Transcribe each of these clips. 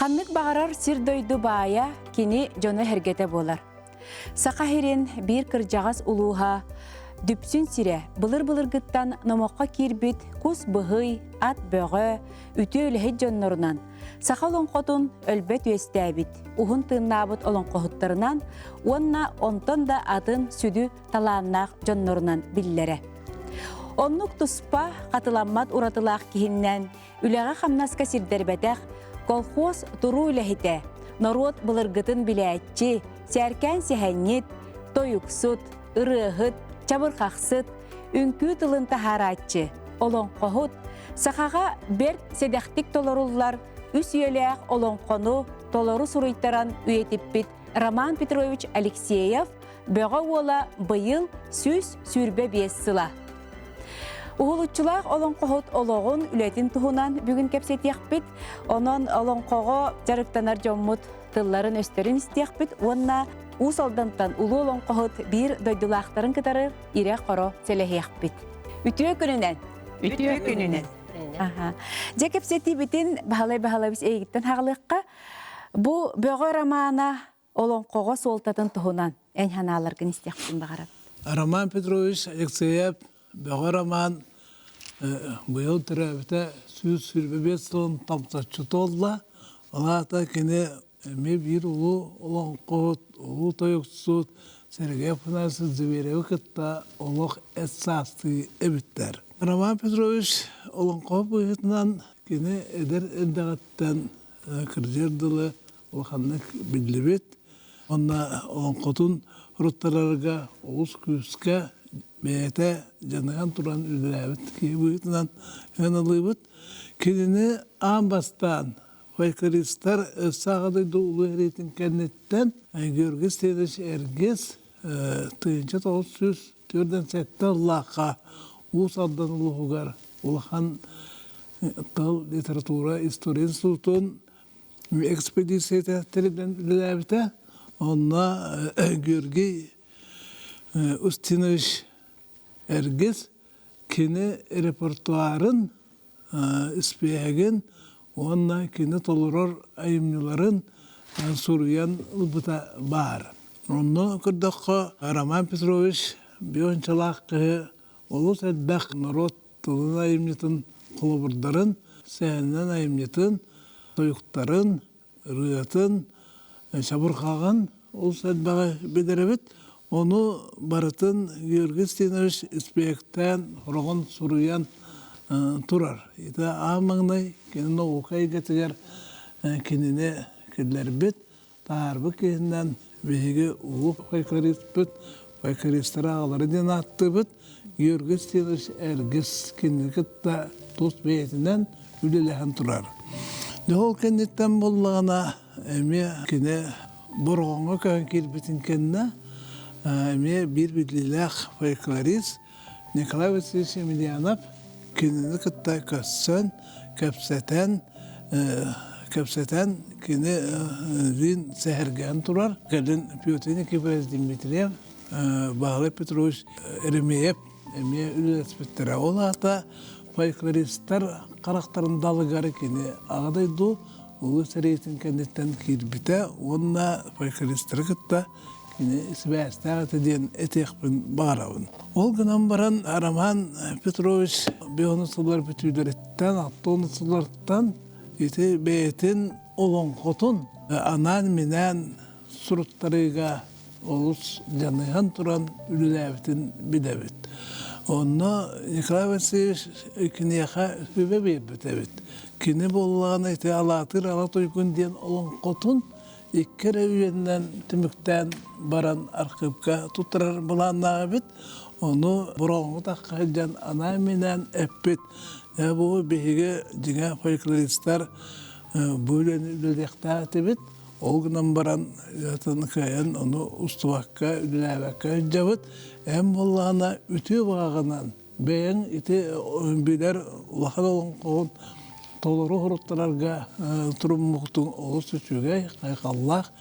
Қаннык бағарар сирдойду бая кини жоны хергете болар. Сақа херен бір кыржағас улуға дүпсүн сире былыр-былыр гыттан номоққа кирбит кус бұғый, ат бөғі, үті өліхет жоннорынан. Сақа олонқотун өлбет өстәбит, ухын тыыннабыт олонқоғыттарынан, онна онтон да атын сүді таланнақ жоннорынан биллері. Оннук туспа қатыламмат уратылақ кихиннен, үліға қамнаска сирдербетеқ, колхоз туру үліхите, народ былыргытын біләтчі, сәркән сәхәнет, тойуксут, ырығыт, чабырқақсыт, үнкі тылын тахаратчы, олонқоғыт, сақаға берт седәқтік толорулар, үс үйеләқ олонқону толору суруйттаран үйетіппіт Роман Петрович Алексеев бөға ола бұйыл сүз сүрбе бес сыла. Уғылытчылақ олонқоғыт олоғын үлетін тұғынан бүгін кәпсетияқпіт, онын олонқоғы жарықтанар жоммыт тылларын өстерін істияқпіт, онына ұс алдантан ұлы олонқоғыт бір дойдылақтарын кітарыр ире қоро селехияқпіт. Үтіе күнінен. Же кәпсеті бітін бағалай-бағалай біз егіттен хағылыққа, бұл бөғі романа олонқоғы солтатын тұғынан ән ханаларғын істияқпын бағарат. Роман Петрович Алексеев бөғі роман бұйыл түрәбіті сөз сүрбебет соң тамсатшы толла. Олата кені әме бір ұлы олонқоғыт, ұлы тойықсуд, Сергей Фанасыз зөбереві кітта олық әтсасты әбіттер. Роман Петрович олонқоғы бұйытынан кені әдір әндіғаттан кірдерділі олқанлық білдібет. Онна олонқотын ұрыттарарға олыс күске бәйті жаныған тұран үлдірәбіт кей бұйытынан өңілібіт. Кенені амбастан фольклористар сағадайды ұлы әретін кәнеттен көргіз тедіш әргіз түйінші 904-ден сәтті лақа ұс алдан ұлығығар ұлған тыл литература история институтын экспедицияты тәрібден үлдәбіті. Онна көргей Устинович әргіз кені репертуарын іспеғін, онна кені толырыр айымныларын сұруян ұлбыта бар. Онна күрдіққа Роман Петрович бейончалақ олыс әдбәқ народ тылын айымнетін құлыбырдарын, сәйінен айымнетін, тойықтарын, рüyатын, шабырқаған олыс әдбәғі бедеребет. Оны барытын Георгий Стенович іспектен ұрығын сұруян тұрар. Еті амыңнай кеніне оқай кетігер кеніне кеділер бет, тағарбы кенінен бейге ұлы фольклорист бет, фольклористер ағалары ден атты бет, Георгий Стенович әргіз кенекетті тос бейтінен үлелеген тұрар. Ол кенеттен болғана әме кене бұрғанға кән келбетін кеніне әме бір бідліләқ фольклорист Николай Васильевич Емельянов кенені кітті көссен, көпсәтен кені рин сәхірген тұрар. Кәлін Петр Никифорович Дмитриев, Бағлай Петрович Еремеев, әме үлелеспеттері. Ол ата фольклористар қарақтарындалығары кені ағадайды, ұлы сәрейетін кәнеттен келбіті, онына фольклористары кітті кені сібәстәғаты ден әтеқпін бағарауын. Ол күнан баран Роман Петрович бейонысылар бүтүйлеріттен, аттонысыларттан еті бәйтін олонқотын анан менен сұруттарыға олыс жаныған тұран үліләбітін бідәбіт. Онна Николай Васильевич кенеға сөбе бейбіт әбіт. Кені болған әйті алатыр, алатой күнден олонқотын Иккер өйеннен түміктен баран арқыпқа тұттырар бұланнаға бет, оны бұраңғы таққа жан ана менен әппет. Бұл бейге жыңа фольклористар бөлен үлілдекті әтебет, ол күнан баран ятын қайын оны ұстываққа, үліләбәкқа жабыт. Әм болғана үті бағынан бәйін еті білер ұлақан олың қоғын толыру ғұрыттарарға тұрым мұқтың олыс үчіге қайқаллақ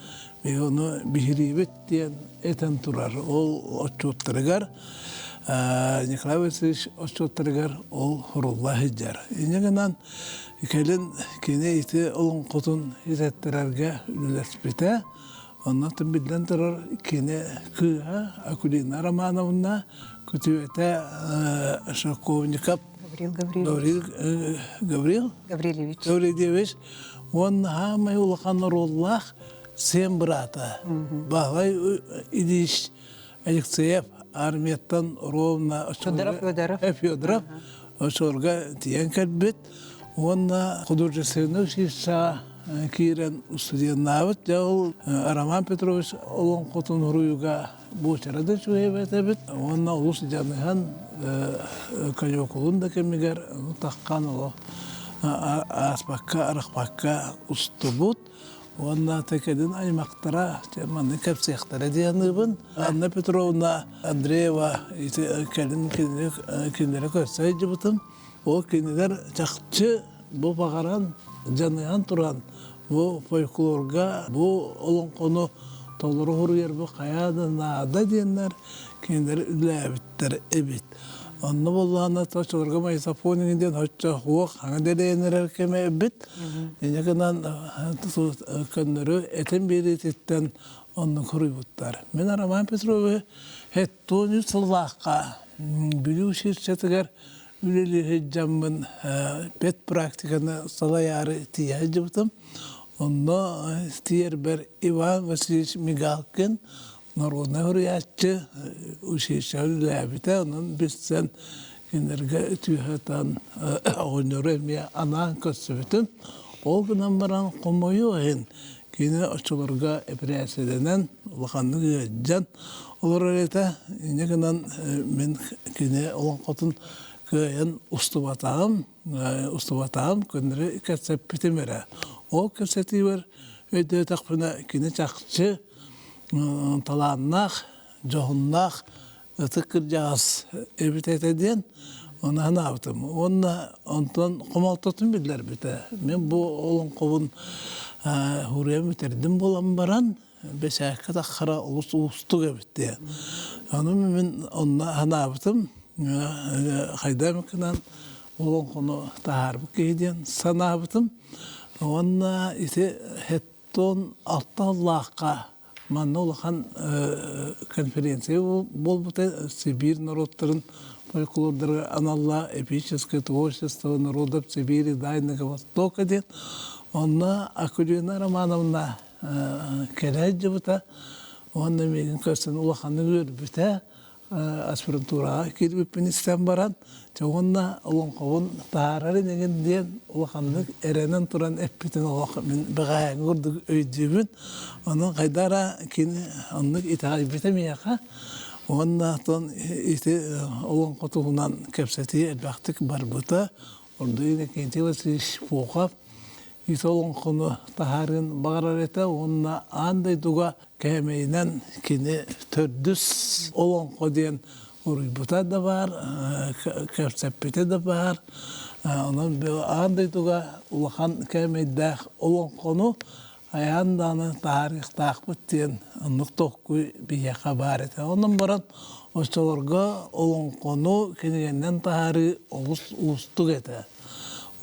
оны бігіребет дейін әтен тұрар. Ол отчуттарығар. Николай Васильевич Очоттарыгар ол хурулла хиджар. Инегенан келин кене ити олын қотын изеттерерге үлелеспете. Оннатын билден тұрар кене кыға Акулина Романовна күтүвете Шаковников Гаврилевич. Он хамай улахан роллах сен брата. Бағлай идиш Алексеев армияттан ровно Федоров Ошорга тиян кәлбет. Онна художественный училище кирен студентнавыт. Роман Петрович олон қотын ұруыға бұчарады чуебеті бет. Онна ұлыс жаныған каникулын да кемегер таққан олы аспаққа, арықпаққа ұсты бұд. Онна текедин аймақтара, маны кәпсектары дейінігін. Анна Петровна Андреева кендері көстәй жібітім. Ол кендер жақчы бұл бағаран жаныян тұран. Бұл фольклорға, бұл олың қону толыры ғұрыр бұл қаядына ада дейінлер кендері үлі әбіттер әбіт. Онны болғаны тошылырға майсафоныңден өтчі хуақ аңы дәрейінер әркеме әбіт. Енекінен көндірі әтін берететтен онны құрый бұттар. Мен Роман Петровы әттоны сыллаққа білу шершетігер үлелі хеджамын бет практиканы салаяры тия жібітім. Онны тиер бір Иван Васильевич Мигалкин Народный хурриятчы училище үләбіті, оның бізден кендерге түйхетан оңыры әме анан көсібітін. Ол күнен баран қомойы ойын кені очыларға әпірәседенен ұлғанның өйджан. Олар өреті, енегінен мен кені олың қотын көйін ұстыбатағым, көндірі кәтсеп бітімері. Ол кәтсеті бар өйді тақпына кені чақчы таланнақ, жоғыннақ, тұқыр жағыз әбітет әден, оны ғана аптым. Онтан қомалтатын білдер біті. Мен бұл олың қобын хұрия өтердім болам баран, бәсәккі таққара ұлыстық әбітті. Оны мен ғана аптым, қайда мүкінен олың қоны тағарбы кейден сана аптым. Оны ете хеттон алты Аллахқа Манна улахан конференция бол бұты Сибирь народтарын фольклордарға аналла эпическое творчество народов Сибири, Дальнего Востока ден. Онна Акулина Романовна келәді бұта. Онна меген көстен улаханы өр бұта аспирантураға келіп министен баран. Онна олың қауын тағарары деген ден улаханның әренен тұран әппетін олақ мен бұғайын көрдік өйдебін. Оның қайдара кені онның итағай бітемейеқа. Онна тон олың қотуғынан кәпсәті әлбәқтік бар бұта. Орды ене кенте Васильевич Фоқап. Олың қоны тағарын бағарар еті. Онна андай дуға кәмейінен кені төрдіс олың қоден Урыбута да бар, кәпсәппете да бар. Онан андай туға улахан кәмейдәқ олың қону аянданы тарих тақпыттен ұнық тоққы бияқа бар еті. Онан баран осыларға олың қону кенегеннен тары ұлыстық еті.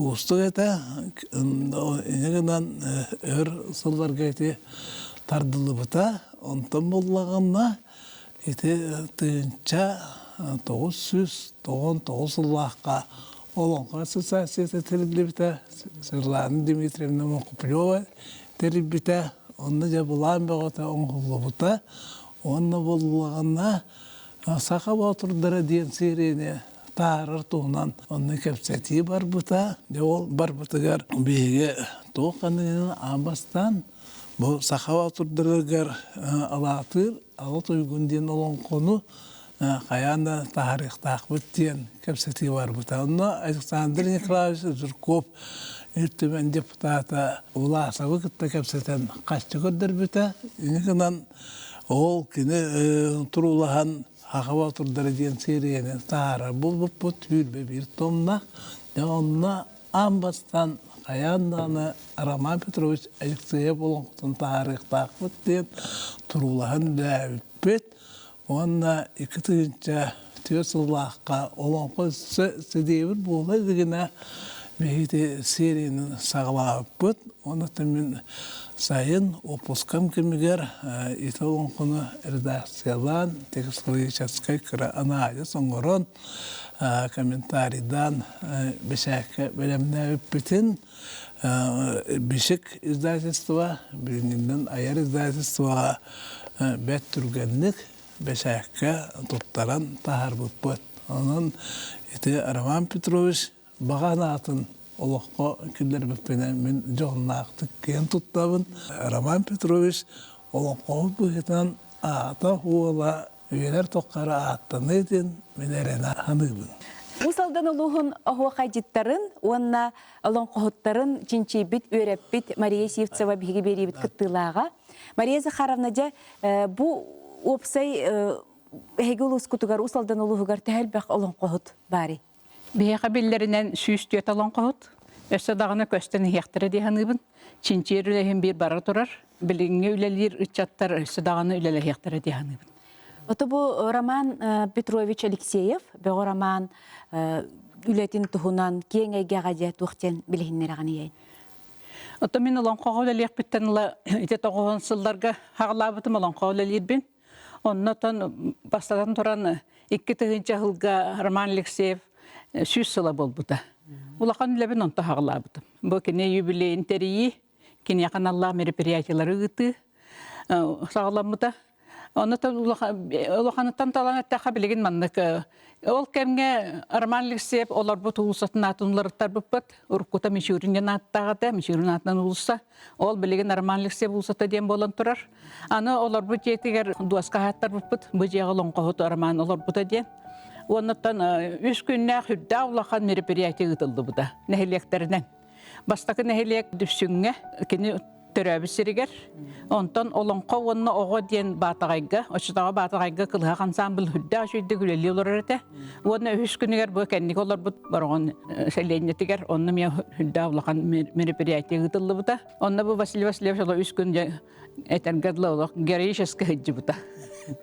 Ұлыстық еті, енегінен өр сылларға еті тардылы бұта, онтан болағанна тыынча 999 лаққа олонға ассоциациясы тәрілбіті, Сырланы Дмитриевна Мокуплева тәрілбіті, онны жа бұлан бәғата оңғылы бұта, онны болғанна сақа батырдары ден серіне тағырыр туғынан онны кәпсәті бар бұта, ол бар бұтығар бейге тоққанын амбастан бұл сақа батырдырығар алатыр, Алат ойгунден олон қону қаянда тарих тақбыттен кәпсәті бар бұта. Онна Александр Николаевич Жирков үртімен депутата ұласавы күтті кәпсәтен қашты көрдір бұта. Енекінен ол кені тұрулаған хақаба тұрдары ден сериені тағара бұл түйілбе бір томна. Онна амбастан қаянданы Роман Петрович Алексеев болын құтын тарих тақбыттен тұрулаған ләуіппет. Онна 2-тігінші Tüyasıllahka olanko sedevir boğla digine behite serinin sağlayıp onu tamin sayın opuskam kemiger ite olankoну redaksiyalan tekstologiyaskay kıra anayı songoron kommentaridan beşakke bölümne öpütin Bişik izdательства, birinden ayar izdательства bet türgenlik beşakke tuttaran tahar buput. Onun iti Roman Petrovich bağanatın olukko küller büpene min joğunlaqtık kiyen tuttabın. Roman Petrovich olukko bühetan ata huola üyeler toqqara attanı edin minerene hanıbın. Усалдан улуһун оһуахайжыттарын, уонна олонқоһуттарын чинчийбит, үөреппит Мария Сивцева биһиги берибит кыттыылаага. Мария Захаровна же бу опсай эһиги улуускутугар усалдан улуһугар тэһэлбэх олонқоһут бари. Биһиға биллеринен сүүстүөт олонқоһут. Өссө дагына көстөн иһиэхтэрэ диһаныбын. Чинчиэр бир бара турар. Билиңе үлелир ычаттар өссө дагына үлеле иһиэхтэрэ диһаныбын. Ото бу Роман Петрович Алексеев, бего Роман үлетин туһунан кеңэйгэҕэ же туохтен билиһиннэрэгэн ийэн. Ото мен олонқоҕо үлелиэх биттен ыла ите тоҕоһун сылларга хагалаабытым олонқоҕо үлелиирбин. Оннотон бастатан туран 2-тыгынча хылга Роман Алексеев сүүс сыла болбута. Улахан үлебин онто хагалаабытым. Бу кине юбилейин терии, кине каналлаа мероприятиялары ыты сагаламмыта. Оннотон улаханыттан талан эттээхэ билигин маннык. Ол кемге Роман Алексеев олар бу туулсатын атынларыттар буппат. Уруккута мишүүринен аттаагата, мишүүрин атынан улусса. Ол билигин Роман Алексеев улсата дем болан турар. Аны олар бу жетигер дуаска хаттар буппат. Бу жега лоңкохот Роман олар бута ден. Оннотон 3 күннэ хүрдэ улахан мероприятие ытылды бута. Нехилектеринен. Бастакы нехилек дүпсүңге кини төрөбүсиригер. Онтон олонқо онно ого ден батагайга, очтага батагайга кылга ансамбл хүрдэ шүйдө күлели олар эте. Онно 3 күнүгер бу кенник олар бут барган селенетигер онно мен хүрдэ улахан мероприятие ытылды бута. Онно бу Василий Васильевич 3 күн этергедле олар героически хыджы бута.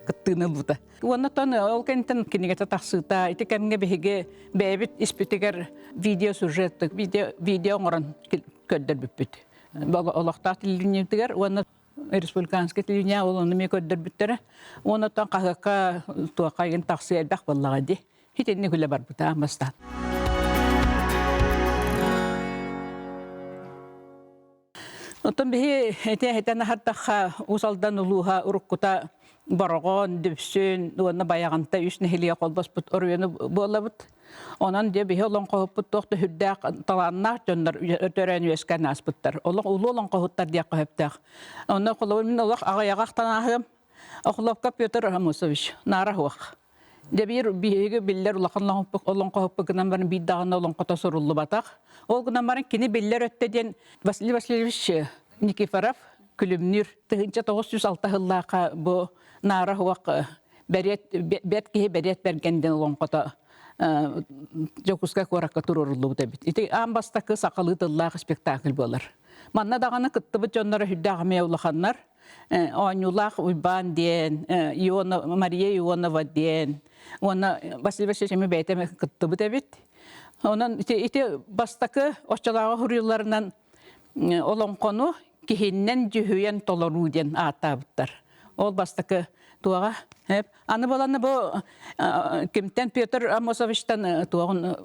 Кыттыны бута. Оннотон ол кентен кинигете тахсыта, ити кемге биһиге бэбит испитигер видео сюжеттик, видео оңорон көддөр бүппүт. Олохтаа телевидениетигер, онно республиканский телевидение олону ме көддөр бүттөрө. Оннотон кагакка туакайын тахсы элбак боллага ди. Хитенне күлө бар бута амастан. Отон биһи этен хаттаха усалдан улуха уруккута баргон дүпсүн уонна баяганта үсне хилия колбаспут орыйны болабыт. Онан де биһи олонқоһуппут тохта хүрдәк таланнар жондар төрөн үескән аспыттар. Улуу олонқоһуттар диякка хөптәк. Онна колобы мин олох агаяактан ахым. Охлопка Петр Амосович нарахуак. Де бир биһиге биллер улаканлан олонқоһуппу гынан барын биддаган олонқота соруллу батак. Ол гынан барын кини биллер өттеден Василий Васильевич Никифоров күлүмнүр 1906 жыллака бу нарахуак бет киһи берет бергенден олонқота жокуска коракка турурулу дебит. Ити амбастакы сакалы тыллах спектакль болар. Манна даганы кыттыбы жоннары хүддагы улаханнар. Оюлах уйбан ден, Мария Ионова ден. Оны Василий Васильевич бейтеме кыттыбы дебит. Онан ити бастакы оччалага хурюларынан олонкону кихиннен жүхүйен толору ден атабыттар. Ол бастакы туага хеп аны баланы бу кимтен Петр Амосовичтан туагын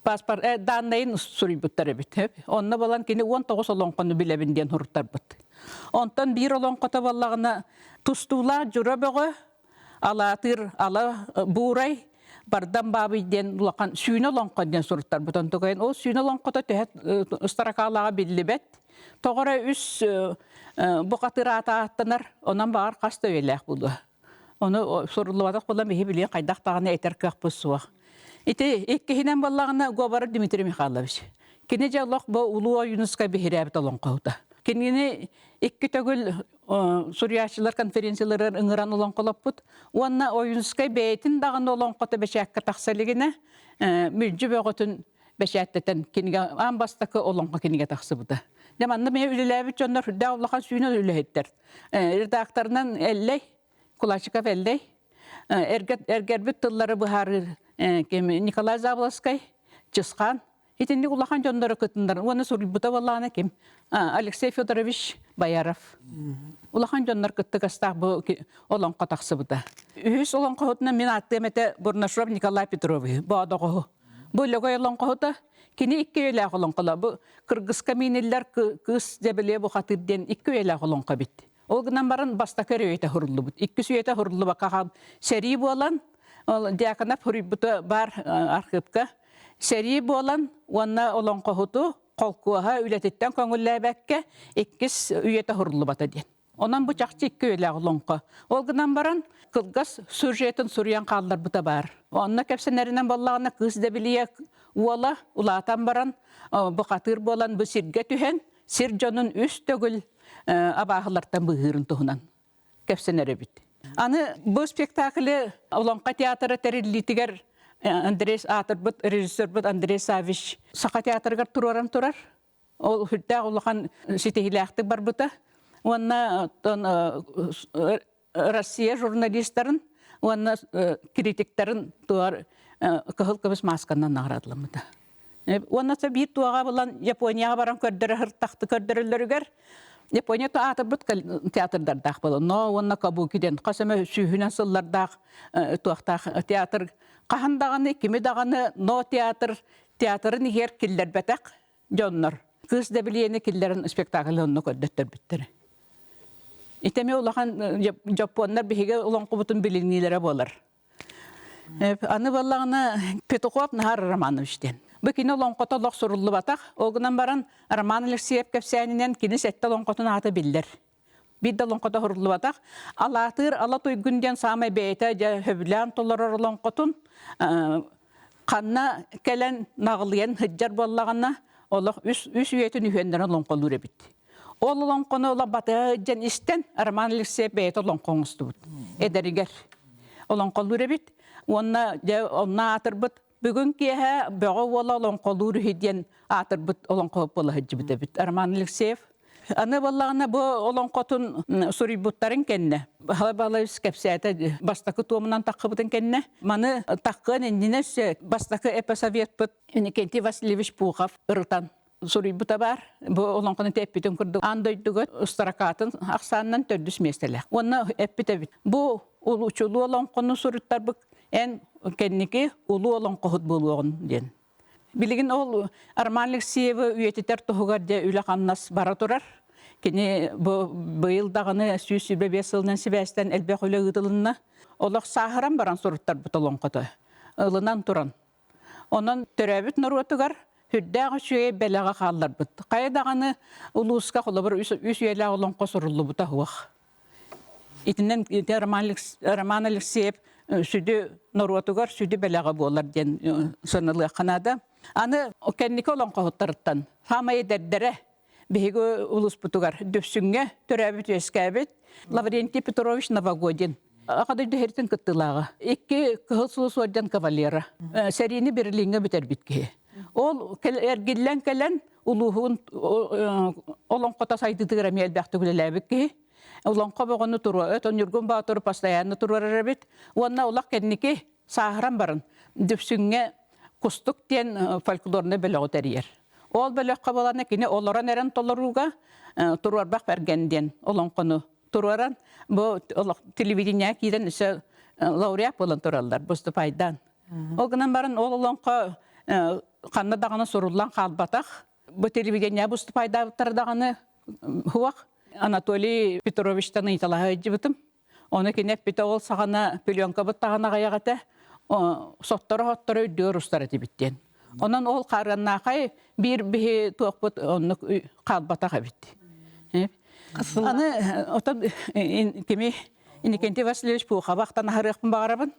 паспорт данныйын сурибуттар бит хеп. Онна балан кини 19 олонкону билебинден хуруттар бут. Онтан бир олонкота баллагына тустула журабыгы алатыр ала буурай бардан бабыден улакан сүйнө олонкоден суруттар бутан тугайын. Ол сүйнө олонкота төһөт старакалага биллибет. Тогора үс букатыра ататтанар, онан багар каста өйләк булды. Оны сорулубадак булам бихи биле кайдактаганы этеркәк булсуак. Ите эккехинен баллагына Гобар Дмитрий Михайлович. Кине жаллак бу улуу Юнуска бихирәбит олонкоута. Кинене экки төгүл Суриячылар конференциялары ыңыран олонколоппут. Уанна Юнуска бейтин даган олонкота бешәккә таксалыгына мүлҗү бөгөтүн бешәттен кинеге амбастакы олонко кинеге таксыбыта. Деманны мен үлеләбит жондар хүрдә улахан сүйнө үлеләһеттер. Редакторынан эллей, Кулачиков эллей. эргербит тыллары быхары Николай Заволоскай, Чысқан, итинди улахан жондары кытындар. Оны сурбута баллана ким? Алексей Федорович Бояров. Улахан жондар кытты кастақ бұл олон қатақсы бұта. Үйіс олон қоғытына мен аттым әті Бурнашов Николай Петровы. Бұада қоғы. Бұл lögöй олон қоғыта кені икке өйләқ олон қыла. Бұл қырғыз каминеллер кыз дәбіле бұл қатырден икке өйләқ олон қабит. Ол гынан барын баста көрі өйті хұрылы бұд. Иккі сүйеті хұрылы бақаған сәрі болан, диаканап хұры бұты бар архивка. Сәрі болан, онна олон қоғыту қолқуаға үләтеттен көңілі бәкке иккіс үйеті хұрылы бата ден. Онан bu çaqçı iki öyle olonqa. Olğundan baran kılgas sürjetin suryan qallar buta bar. Onna kepsenerinden ballağına kız da biliye uala ulatan baran bu qatır bolan bu sirge tühen sirjonun üst tögül abahlardan bıhırın tuhunan. Kepseneri bit. Anı bu spektakli olonqa teatrı terillitiger Andres Atırbıt, rejissörbıt Andres Saviç. Saqa teatrıgar turaram turar. Ol hüdda olğan sitehilaqtık bar buta. Онна Россия журналистерин, онна критиктерин туар кахыл кыбыс масканнан наградыламыда. Онна бир туага булан Японияга баран көрдөрө хыртакты көрдөрөлөргөр. Япония атырбыт театрдардак болон. Но онна кабукиден касама сүйүнөн сыллардак туактак театр кахандаганы кими даганы но театрын хер киллер бетак жоннор. Кыз да билени киллерин спектакльонну көрдөттөр биттер. İtemi olahan Japonlar bihiga olan kubutun bilinilere bolar. Anı vallağına Petukov Nahar Romanovичтен. Bu kini olan kota sorullu batak. Oğunan baran Romanovich siyep kefsaninden kini sette olan kotunu atı biller. Bir de olan kota sorullu batak. Alatır, alatoy günden samay beyte höbülen tolarır olan kotun. Kanna kelen nağılayan hıccar bollağına Allah üs üyetin üyenderen olan kolur ebitti. Olan konu olan batı jen isten Roman Alexey beyt olan konustu. Ederiger. Olan kolur ebit. Onna atırbıt. Bugün ki ha bağı olan kolur hediyen atırbıt olan konup ola hıcıbıt ebit. Roman Alexey. Anı vallağına bu olan kotun suributların kenne. Halabalı skepsiyete bastakı tuğumdan takıbıtın kenne. Manı takın endine bastakı epasavyet bıt. Kenti Vasilyevich Pukhov ırıtan. Suributa var. Bu olan konu teppitin kurdu. Andoydugot ustarakatın aksandan tördüs mesele. Ona eppite bit. Bu uluçulu olan konu surutlar bu en kendiki ulu olan kohut buluğun den. Bilgin ol Armanlık siyevi üyetiter tohugar diye üle kannas bara turar. Kini bu yıldağını süsübe besilden sibesten elbek öyle gıdılınna. Olak saharan baran surutlar bu talon kotu. Ilınan turan. Onun törevit nurutugar. Hüddəği şüye beləğə qallar bıt. Qayadağını uluska qola bir üs üyelə olan qosurullu buta huaq. İtindən Roman Alexey südü noruatugar südü beləğə bolar den sanalı qanada. Anı o kendiki olan qohutlarıttan. Hamayı dərdərə bihigi ulus butugar düpsünge törəbit üyeskəbit Lavrenti Petrovich Novogodin. Aqadı dəheritin kıttılağı. İki kıhılsılus ordan kavalera. Serini birliğine biter bitki. Ol ergillen uluğun olan kota saydıdır emel bəxtügüləbik ki. Olan qabağını turu, ötön yurgun bağıtırı pastayanı turur arabit. Ona olaq kendiki sahran barın. Düpsünge kustuk diyen folklorunu bəlağ teriyer. Ol bəlağ qabalarına kine olaran eren tolaruga turur baq bergen olan konu tururan. Bu televizyaya giden ise laureat olan turarlar. Bustu paydan. O günden barın olan Kanna dağına sorullan qalbataq. Bu televizyaya bustu payda tardağını huaq. Anatoliy Petrovich'tan italaha edibittim. Onu kinep bita ol sağana pelyonka bıttağına qayaqata. Sottara hottara ödüyor ustar edibitten. Ondan ol qarganna qay bir bihi tuaqbut onu qalbataq ebitti. Anı otam kimi Kenti Vasilyevich Pukhov vaqtan harıqpın bağırabın.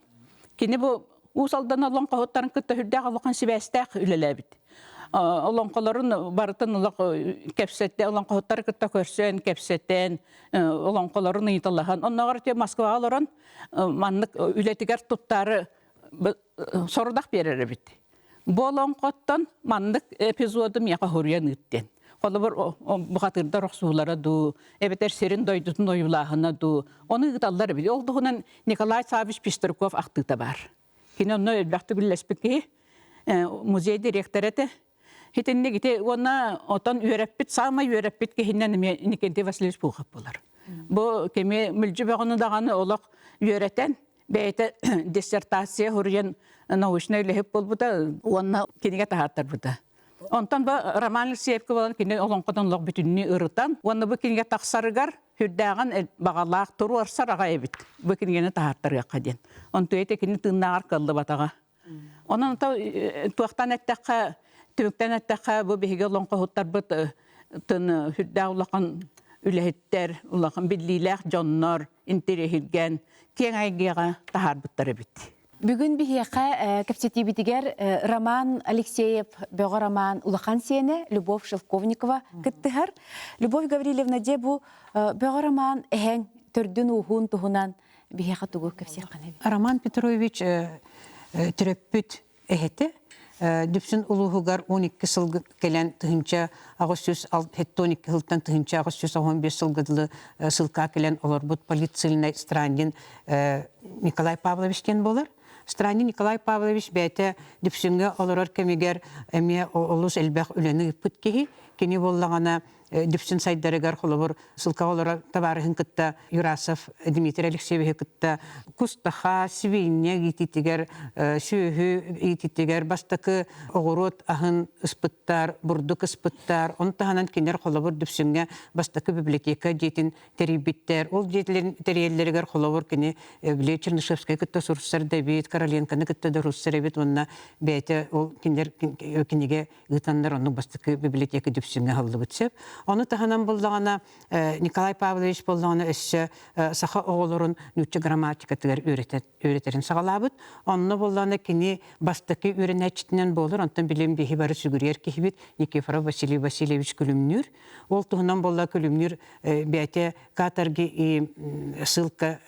Kini bu usaldan olan qohutların kıtta hüddəq alıqan sibəstəq ülələbit. Olan qoların barıtın kepsette olan qohutları kıtta körsön, kepsetten olan qoların ıyıtallahan. Onlara te Moskva alıran manlık ületigar tuttarı sorudaq berer bit. Bu olan qohuttan manlık epizodum yaqa huryan ıtten. Колобор бухатырда рохсулара ду, эбетер серин дойдутун оюлахына ду. Оны гыталлар били. Ол дугунан Николай Савич Пестерков актыта бар. Кини онно элбахты билеспеки музей директоры хитинне гите онна отон үйрәппит, самай үйрәппит кехиннен Никентий Васильевич Пухов болар. Бу кеме мүлжі бағыны дағаны олақ үйрәтен, бәйті диссертация хұрыен научный лехіп бол бұда, онна кенеге тағаттар бұда. Онтан бұл Роман Алексеевке болан кене олонқыдан лоқ бүтінні ұрытан, онна бұл кенеге тақсарығар, хүрдәған бағалақ тұру арсар аға әбіт. Бұл кенегені тағаттарға қаден. Онту әйті кене тыңнағар қалды батаға. Онан туақтан әттәққа, түміктен әттәққа бұл бейге олонқы хуттар бұд тын хүрдә ұлақын үләхеттер, ұлақын білдейләқ жоннор, интерехілген, кен айгеға тағар бұттары бітті. Бүгін бихеқа кәпсеті бітігер Роман Алексеев, бөғі Роман Улахан сені, Любовь Шелковникова күттігер. Любовь Гаврилевна де бұл бөғі Роман әхен түрдің ұғын тұғынан бихеқа тұғы кәпсет қанабы. Роман Петрович түреппіт әхеті, дүпсін ұлығығар 12 сылғы келен тұхынча ағыз 12 жылдан тұхынча ағыз 15 сылғыдылы сылқа келен олар бұд полициліне Странин Николай Павловичтен болар. Странин Николай Павлович бәйті дүпсінге оларар кәмегер әме олыс әлбәқ үлені үппіт кеги, кені боллағана дүпсін сайдарыгар қолыбыр сылқа олара табарығын кітті Юрасов Дмитрий Алексеевич кітті кустаха, свинья гититігер, сүйі гититігер, бастықы оғырот ағын ұспыттар, бұрдық ұспыттар, оны тағанан кенер қолыбыр дүпсінге бастықы библиотека дейтін теребиттер, ол дейтілерін терелерігер қолыбыр кені біле Чернышевская кітті сұрсар дәбейт, Короленканы кітті да руссар әбет, онына бәйті ол кенеге ғытандар оның бастықы библиотека дүпсінге қалды бұтсеп. Оны тағанан болдағана Николай Павлович болдағана өссі сақа оғылырын нүтчі грамматикатығар өретерін сағалабыд. Оны болдағана кені бастықы өрін әчітінен болыр. Онтан білем бейі бары сүгірер кейбет Никифоров Василий Васильевич күлімнүр. Ол тұғынан болда күлімнүр бәйте каторги сылка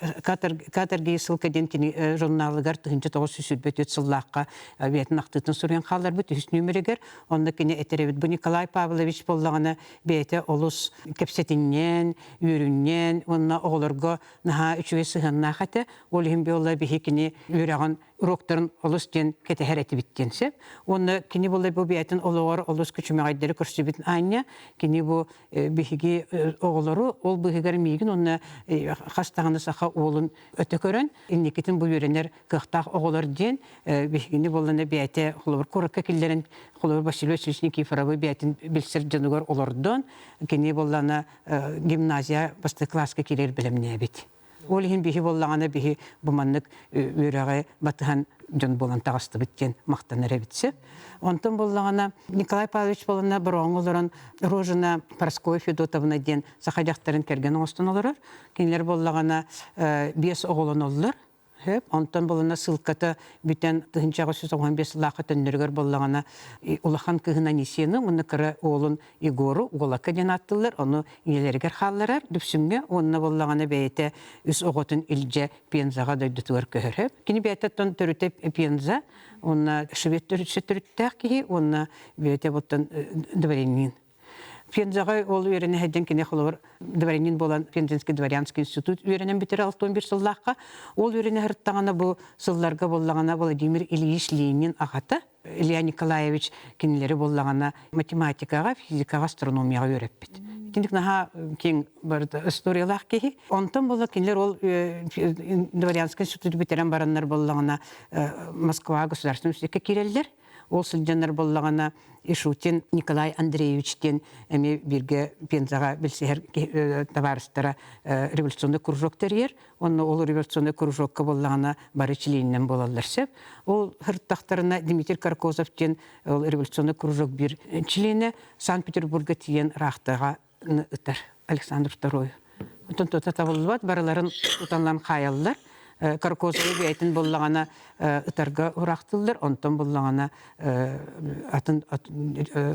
ден кені журналығар тұхынчы тоғы сүсілбет өт сыллаққа бәйтін ақтытын сұрген қалар бұд үс нөмірегер. Онда кені әтеребет. Бұл Николай Павлович болдағана бәйте олыс кәпсетінен, үйрінен, онына оғылырға наға үшіге сығынна қаты, ол ең бе олар бейі кені үйраған уроктарын олыс ден кәті әрәті біттенсеп. Оны кені болай бұл бәйтін олығар олыс күчіме ғайдары көрсі бітін айня, кені бұл бейіге оғылары, ол бейігер мейгін, оны қастағаны сақа олын өті көрін, инекетін бұл үйренер қықтақ оғылар ден, бейігені боланы бәйті қолыбыр қорыққа келдерін, қолыбыр Василий Васильевич Никифоровы бәйтін білсір жанығар олардың, кені боланы гимназия басты класска келер білімне бет. Ол ең бейі болағаны бейі бұманлық өріғі батыған жон болан тағысты біткен мақтаныр әбітсі. Онтын болағаны Николай Павлович болана бір оңылырын Рожина Парасковы Федотовна ден сақайдақтарын керген оңыстын олырыр. Кенелер болағаны 5 оғылын олыр. Онтан болана сылқаты бүтен тұхынчағы 15 лақы түндіргер болағана ұлақан кығына несені, оны кірі олын Игору, олақы ден аттылар, оны елергер қалларар, дүпсінге, оны болағана бәйті үс оғытын үлже пензаға дөйдітуар көхіріп. Кені бәйті тұн түрітеп пенза, оны швет түріттәк кейі, оны бәйті бұттын дворянин. Пензаға ол үйрені әден кене қолығыр дворянин болан Пензенский дворянский институт үйренен бітері 61 сыллаққа. Ол үйрені ғырттағана бұл сылларға болағана Владимир Ильич Ленин ағаты. Илья Николаевич кенелері болағана математикаға, физикаға, астрономияға үйреп бет. Кендік наға кен барды историялақ кейі. Онтан болы кенелер ол дворянский институт бітерен баранлар болағана Москва государственный университетке керелдер. Ол сылжанар болағана Ишутин Николай Андреевичтен әме бірге пензаға білсігер товарыстара революционный кружок тәрер. Оны ол революционный кружокка болағана бары членінен болалар сәп. Ол ғырттақтарына Дмитрий Каркозовтен ол революционный кружок бір члені Санкт-Петербурга тиен рақтыға ұтар Александр II. Онтан тота табылбат, барыларын ұтанлан қайалылар. Каркозовы бәйтін болағана ұтарға ұрақтылдар, онтан болағана атын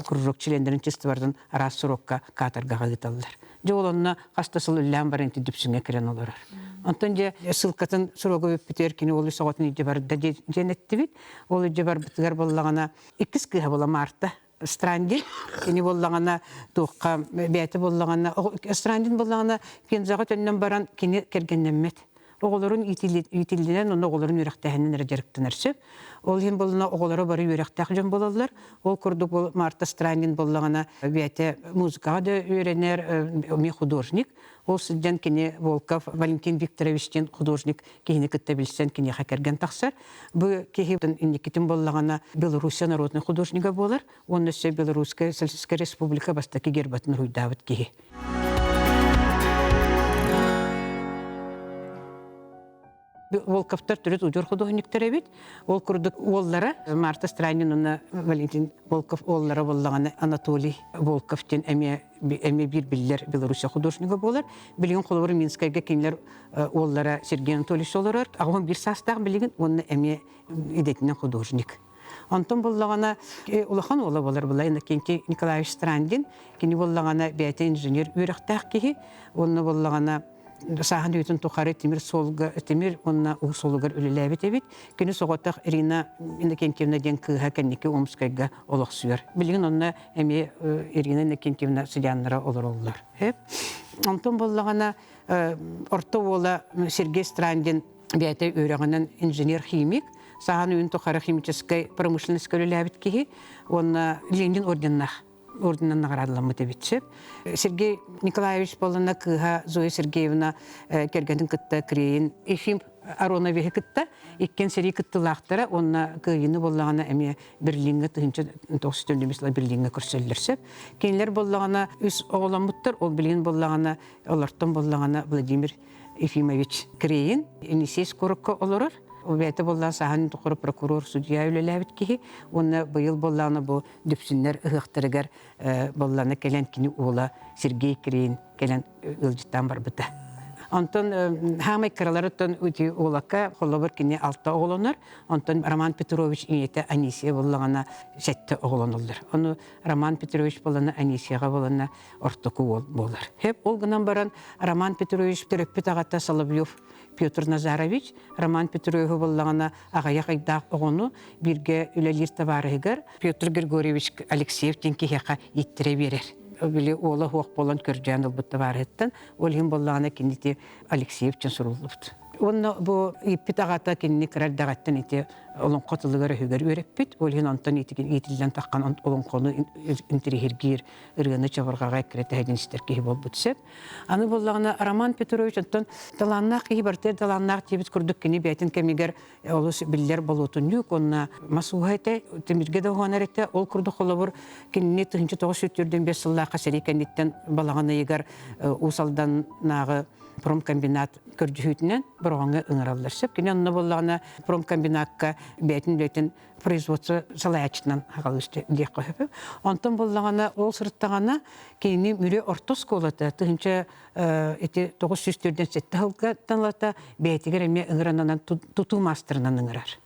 кружок чилендерін честівардың арас сұрокка катаргаға ғыталылар. Же ол онына қастасыл үллән барынты дүпсіңе керен оларар. Онтан же сылқатын сұрога өппітер кені ол үсіғатын үйде бар да женетті бет. Ол үйде бар бұтығар болағана 2 кыға бола марта. Страндин, кини боллағана туққа бәйті боллағана, Страндин боллағана пензаға төннен баран кини кергеннеммет. Оғыларын итилденен, оны оғыларын үйрақтағынан әрдеріктен әрсіп. Ол ен болына оғылары бары үйрақтақ жөн болалар. Ол күрдік Марта Страндин боллағана бәйті музыкаға да үйренер, мен художник. Ол сізден кені Волков Валентин Викторовичтен художник кейіні күтті білсен кені қакерген тақсар. Бұл кейхептің индикетін боллағана Белоруссия народный художнига болар. Оны өсі Белорусская Социалистическая Республика бастаки гербатын руйдавыт кейі. Волковтар түрет ұдыр художниктер әбет. Ол күрдік оллары, Марта Страндин, Валентин Волков оллары боллағаны Анатолий Волковтен әме бір білдер Белоруссия художнигі болар. Білген қолыбыр Минскайға кенілер оллары Сергей Анатольевич олар. Ағын бір састағы білген, оны әме едетінен художник. Антон боллағана улахан ола болар бұлай. Иннокентий Николаевич Страндин, кені боллағана бәйті инженер үйрақтақ кейі. Оны боллағана Сахан үйтін тұқары темір онына ұсолығыр өліләбет әбет. Күні соғаттақ Ирина Иннокентьевна ден кыға кәннеке Омскайға олық сүйер. Білген онына әме Ирина Иннокентьевна сыдянлара олар олар. Антон боллағана орта ола Сергей Страндин бәйті өріғанан инженер-химик. Сахан үйтін тұқары химическай промышленность өліләбет кейі. Онына Ленин орденнан наградыламы дебитсеп. Сергей Николаевич болына кыға Зоя Сергеевна кергендің кітті кірейін. Ефим Аронове кітті, еккен сери кітті лақтары, онына кыйыны болағана әме Берлинге тұхынчы 9-4 Берлинге көрселдерсеп. Кейінлер болағана үз оғыламыттыр, ол білген болағана, оларттан болағана Владимир Ефимович кірейін. Енисейс көріккі олырыр. Бәйті болла сахан тұқыры прокурор судья өлеләбіт кейі. Оны бұйыл болланы бұл дүпсінлер ұғықтырығар болланы кәлен кені ола Сергей Кірейін кәлен ұлжыттан бар бұты. Антон хамай кыраларыттан өте олаққа қолабыр кені алта оғыланыр. Антон Роман Петрович инеті Анисия боллағана сәтті оғыланылыр. Оны Роман Петрович болланы Анисияға болланы ортықы болыр. Хеп ол ғынан баран Роман Петрович түріппет ағатта Соловьев Петр Назарович, Роман Петрович боллағана ағаяқ айдақ оғыны бірге үлелер табарығығар Петр Григорьевич Алексеевтен кейеқа еттіре берер. Били ола хуак болан көржән олбытта бар еттен, ол хем боллағана кеннеті Алексеевчен сұрылыпты. Оны бұл еппет ағата кенне кірар дағаттан еті олың қотылығары өгер өреппет, ол хен антон етілден таққан олың қоны интерегергер ұрғаны чавырғаға кіреті әйден істер кейі бол бұтсеп. Аны боллағана Роман Петрович антон таланнақ кейі бартер, таланнақ тебіт күрдік кені бәйтін кәмегер олыс білдер болуытын юк, онына масуға әті, темірге де оғанар әті, ол күрдік олабыр кенне тұхынчы 9-4-5 сыллаққа сәрекәнеттен балағаны егер ұсалдан нағы промкомбинат көрдүхүтүнөн бұрғанға ыңыралларсып. Кені онына болағына промкомбинатқа бәйтін производство салаячынан ағалысты дек қойып. Онтан болағына ол сұрыттағана кені мүре ортос қолаты. Тұхынша 900-4-ден сетті ғылғаттанлата бәйтігер әме ыңыранынан тұту мастерынан ыңырар.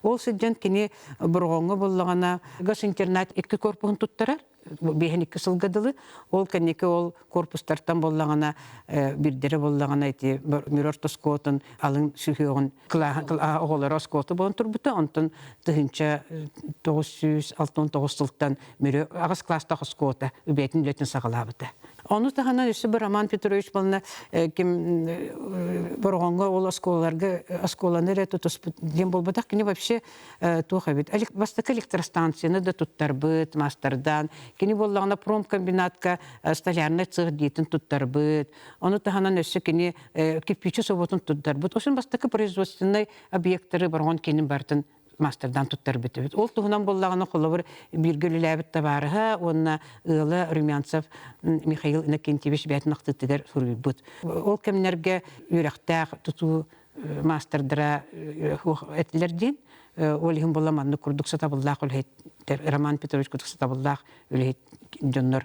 Ол сөйден кені бұрғанға болағына газ интернат 2 корпуғын тұттарар. Бейхен 2 сылғадылы, ол кәнеке ол корпустартан болағана, бірдері болағана әйті мүр ортоскотын, алың сүйеуін оғылары оскоты болын тұрбыты, онтын тұхынша 969 сылттан мүрі ағыз класста оскоты үбәйтін үлетін сағалабыты. Оны тағана өсі бір Роман Петрович болына бұрғанға ол осколаны рәті тұспыден болбадақ, кені вообще туға бет. Бастықы электростанцияны да тұттар бұд, мастердан, кені болағына промкомбинатқа столярны цық дейтін тұттар бұд. Оны тағанан өсі кені кирпичі соботын тұттар бұд. Осын бастықы производственный объекттары барған кенін бартын мастердан туттар бітібіт. Ол тұғынан болағына қолы бір гөліләбіт табарыға, онына ұлы Румянцев Михаил Иннокентьевич бәтін ақтытығар сұрғыр бұд. Ол кәмінерге үйрақтақ тұту мастердыра әтілерден, ол ең боламанны күрдік сатабыллақ өлхет, Роман Петрович күрдік сатабыллақ өлхет жонлар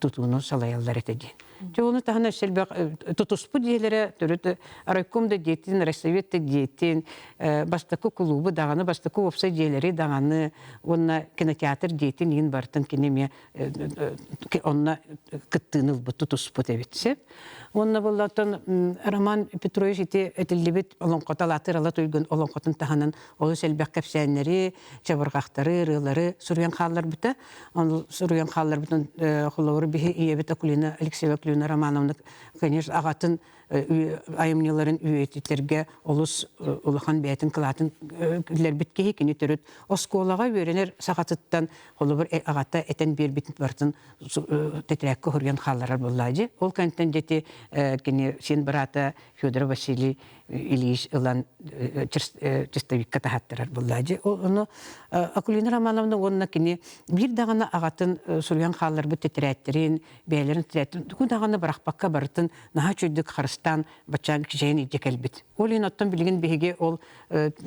тұтуыны салаялар әтеден. Жоны тахана шелбек тутуспу диелере төрөт райкомда диетин, райсоветта диетин, бастакы клубы даганы, бастакы опса диелери даганы, онна кинотеатр диетин ин бартын кинеме онна кыттыныл бу тутуспу дебитсе. Онна боллатан Роман Петрович ите этилибит олонкоталатыр ала тойгон олонкотун таханан олы шелбек кепсәннәре, чабыргактары, рылары, сурьян халлар бита. Он сурьян халлар битен холлары бихи иебит Акулина Алексеевна Клюна Романовна, конечно, агатын айымныларын үйеттерге олус улахан бәйтін кылатын күллер биткеһи кини төрөт осколага өренер сагатыттан холобur агата этен бер бит бартын тетрәккә хөргән халлар буллаҗы. Ол кантен дети кини син брата Федор Василий Ильич Илан чистовикка тахаттырар буллаҗы. Оны Акулина Романовна онна кини бир дагана агатын сурган халлар бит тетрәттерин бәйләрен тетрәттен ку дагана баракпакка бартын наһа чөйдүк Харстан бачан кижен идекелбит. Олин оттан билген беге ол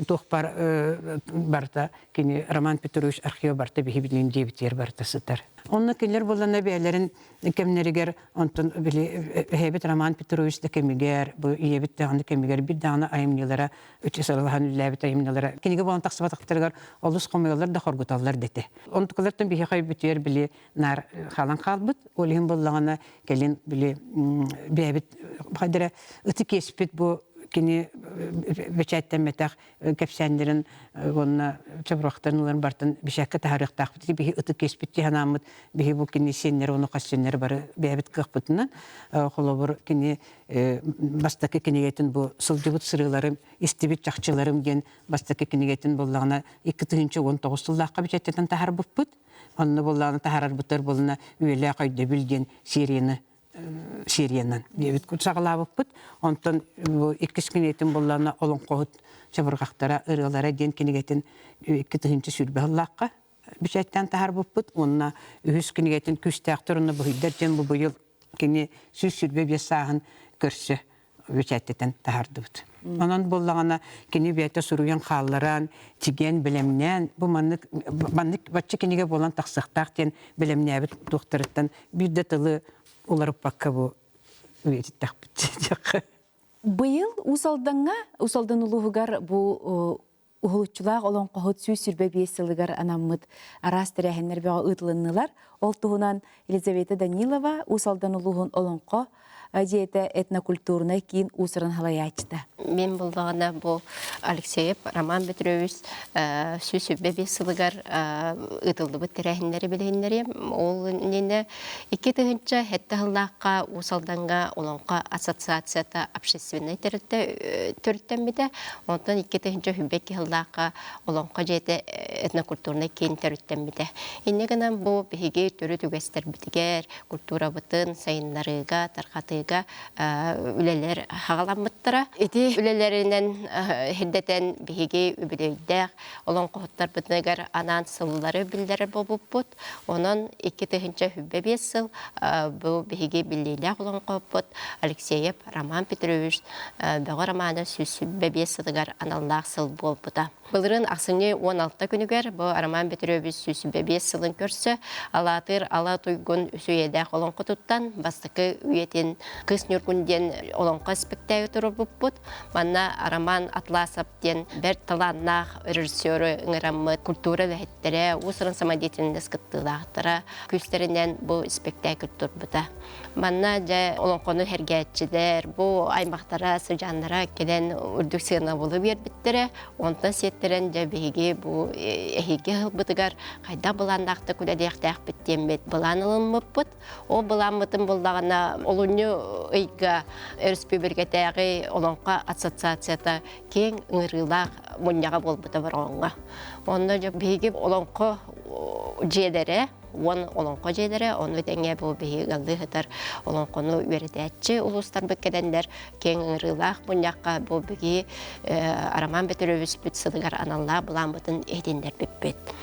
тохпар барта кини Роман Петрович архив барта беге билген дебитер барта сытар. Онна келер болана бәйләрен кемнәригер онтон биле Хебет Роман Петрович да кемигер бу иебит даганы кемигер бир даганы айымнылара өчесалган ләбит айымнылара киниге болан таксыбатактыргар олус комыйлар да хоргуталлар дете. Онтукалардан беге кай битер биле нар халан калбыт олин боллагана келин биле бәбит хадыра ыты кеспит бу кини бечәттән метах кепсәндерин онна чабрактарнылар бартын бишәккә тарихтак бит бихи ыты кеспит янамыт бихи бу кини сеннер оны кассеннер бары бәбит кыпытынан холобур кини бастакы кинегетин бу сылдыбыт сырыларым истибит чакчыларым ген бастакы кинегетин боллагына 2019 сыллакка бечәттән тахар буппут онны боллагына тахарар бутар болна үелә кайда билген Сириянан. Дебит кутсагалабыппыт. Онтон иккис кинетин болларына олон қоғыт чабырғақтара, ырылара ден кинегетин 2-тыгынчы сүрбәллаққа бішәттен тахар бұппыт. Онна үхіс кинегетин күстәқтырыны бұйдар жен бұл бұйыл кини сүз сүрбе бесағын көрсі бішәттен тахарды бұд. Онан боллағана кини бәйті сұруян қалларан, тиген білемнен, бұл маннык батчы кинеге болан тақсықтақтен білемнәбіт тоқтырыттан бірді тылы оларып баққа бұл өйетіттақ бітті. Быйыл усалдан улуғығар бұл ұғылытчылақ олон қоғыт сүй сүрбе бейсілігар анаммыд арас тірәхенлер бәға ұйтылыннылар. Ол тұғынан Елизавета Данилова усалдан улуғын олон қо диета этнокультурная кин усырын халаячта. Мен болдағана бұл Алексеев Роман Петрович сүсүбе бесылыгар ытылды бұт тірәхінлері білгенлері. Ол нені 2-тыгынча хетті ғыллаққа усалданға олонға ассоциацията общественный түріттен біді. Ондан 2-тыгынча хүбекке ғыллаққа олонға жеті этнокультурная кин түріттен біді. Иннегінен бұл бігі түрі түгестер бітігер, культура бұтын, сайынларыға, тарқатыға үлелер хағаламыттыра. Эти үлелерінен хиддетен биһиги үбілейдәк, олон қоғыттар бұтынығар анан сыллары білдері бұбыппыт. Онын 2-тыгынча хүббе 5 сыл бұл биһиги білейләк олон қоғыппыт. Алексеев Роман Петрович бәғі романы сүсүббе 5 сылығар аналлақ сыл болбыта. Бұлырын ақсыны 16 күнігер бұл Роман Петрович сүсүббе 5 сылын көрсі, алатыр ала туйгун үсуедәк олон қотуттан бастықы үйетін кыз нүргүнден олонқа спектакль тұрып бұппыт. Манна Роман Атласовтен бір таланнақ режиссеры ыңыраммыт культура вәхеттері, ұсырын самадетінің скыттылақтыра күстерінен бұл спектакль тұрбыта. Манна жа олонқоны хәргәтчідер, бұл аймақтара, сыжанлара кеден үрдік сығына болу бербіттері, онтан сеттерін жа бейге бұл әйге ғылбытығар қайда бұландақты күләдеқтәқ біттен бет бұлан ылынмыппыт. О бұланмытын болдағына олуны ыйга республикатағы олонқа ассоциацията кең ыңырылақ мұнyaға болбыта барғанға. Онда жа бейге олонқа жедері, олонқа жедері, оны өтенге бұл бейге ғалды ғытар олонқаны өредәтші ұлыстар бүккедендер кең ыңырылақ мұнyaқа бұл бейге Роман Петрович бүтсілігар аналла бұланбытын едендер бүппет.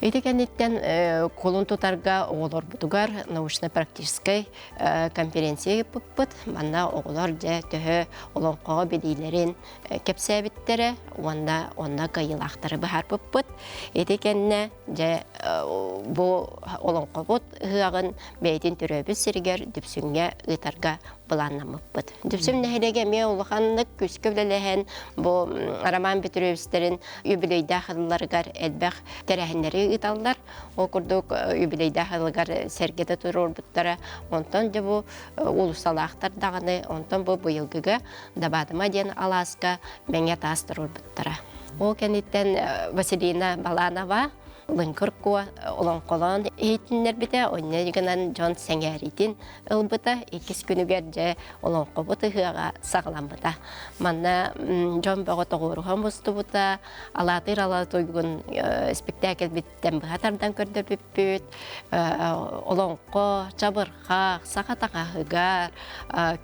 Эти кеннеттен колун тутарга оголор бутугар научно-практической конференция пыппыт. Манна оголор же төһө олонкого бедейлерин кепсәбиттере, онна кайылақтары бахар пыппыт. Эти кенне же бу олонкобут ыагын бейтин төрөбүс сиригер дүпсүнгө ытарга буланнамыппыт. Дүпсүм нәһилеге ме улаханнык күскөвлелеген бу Роман Петровичтерин юбилейда хылларгар элбэх терәһеннәре ыталлар. Ол курдук юбилейда хылларгар сергете турор буттара. Онтон же бу улусалахтар даганы, онтон бу быйылгыга дабадыма ден аласка меңе тастырор буттара. Ол кенеттен Василина Баланова Лынкыркуа олонколон эйтиннер бите, онне дигенен Джон Сеңәритин ылбыта, икис күнүгер же олонкобуты хыга сагланбыта. Манна Джон бого тогурухан бустубута, алатыр алатойгун спектакль биттен быхатардан көрдөр бүппүт, олонко, чабырха, сакатака хыгар,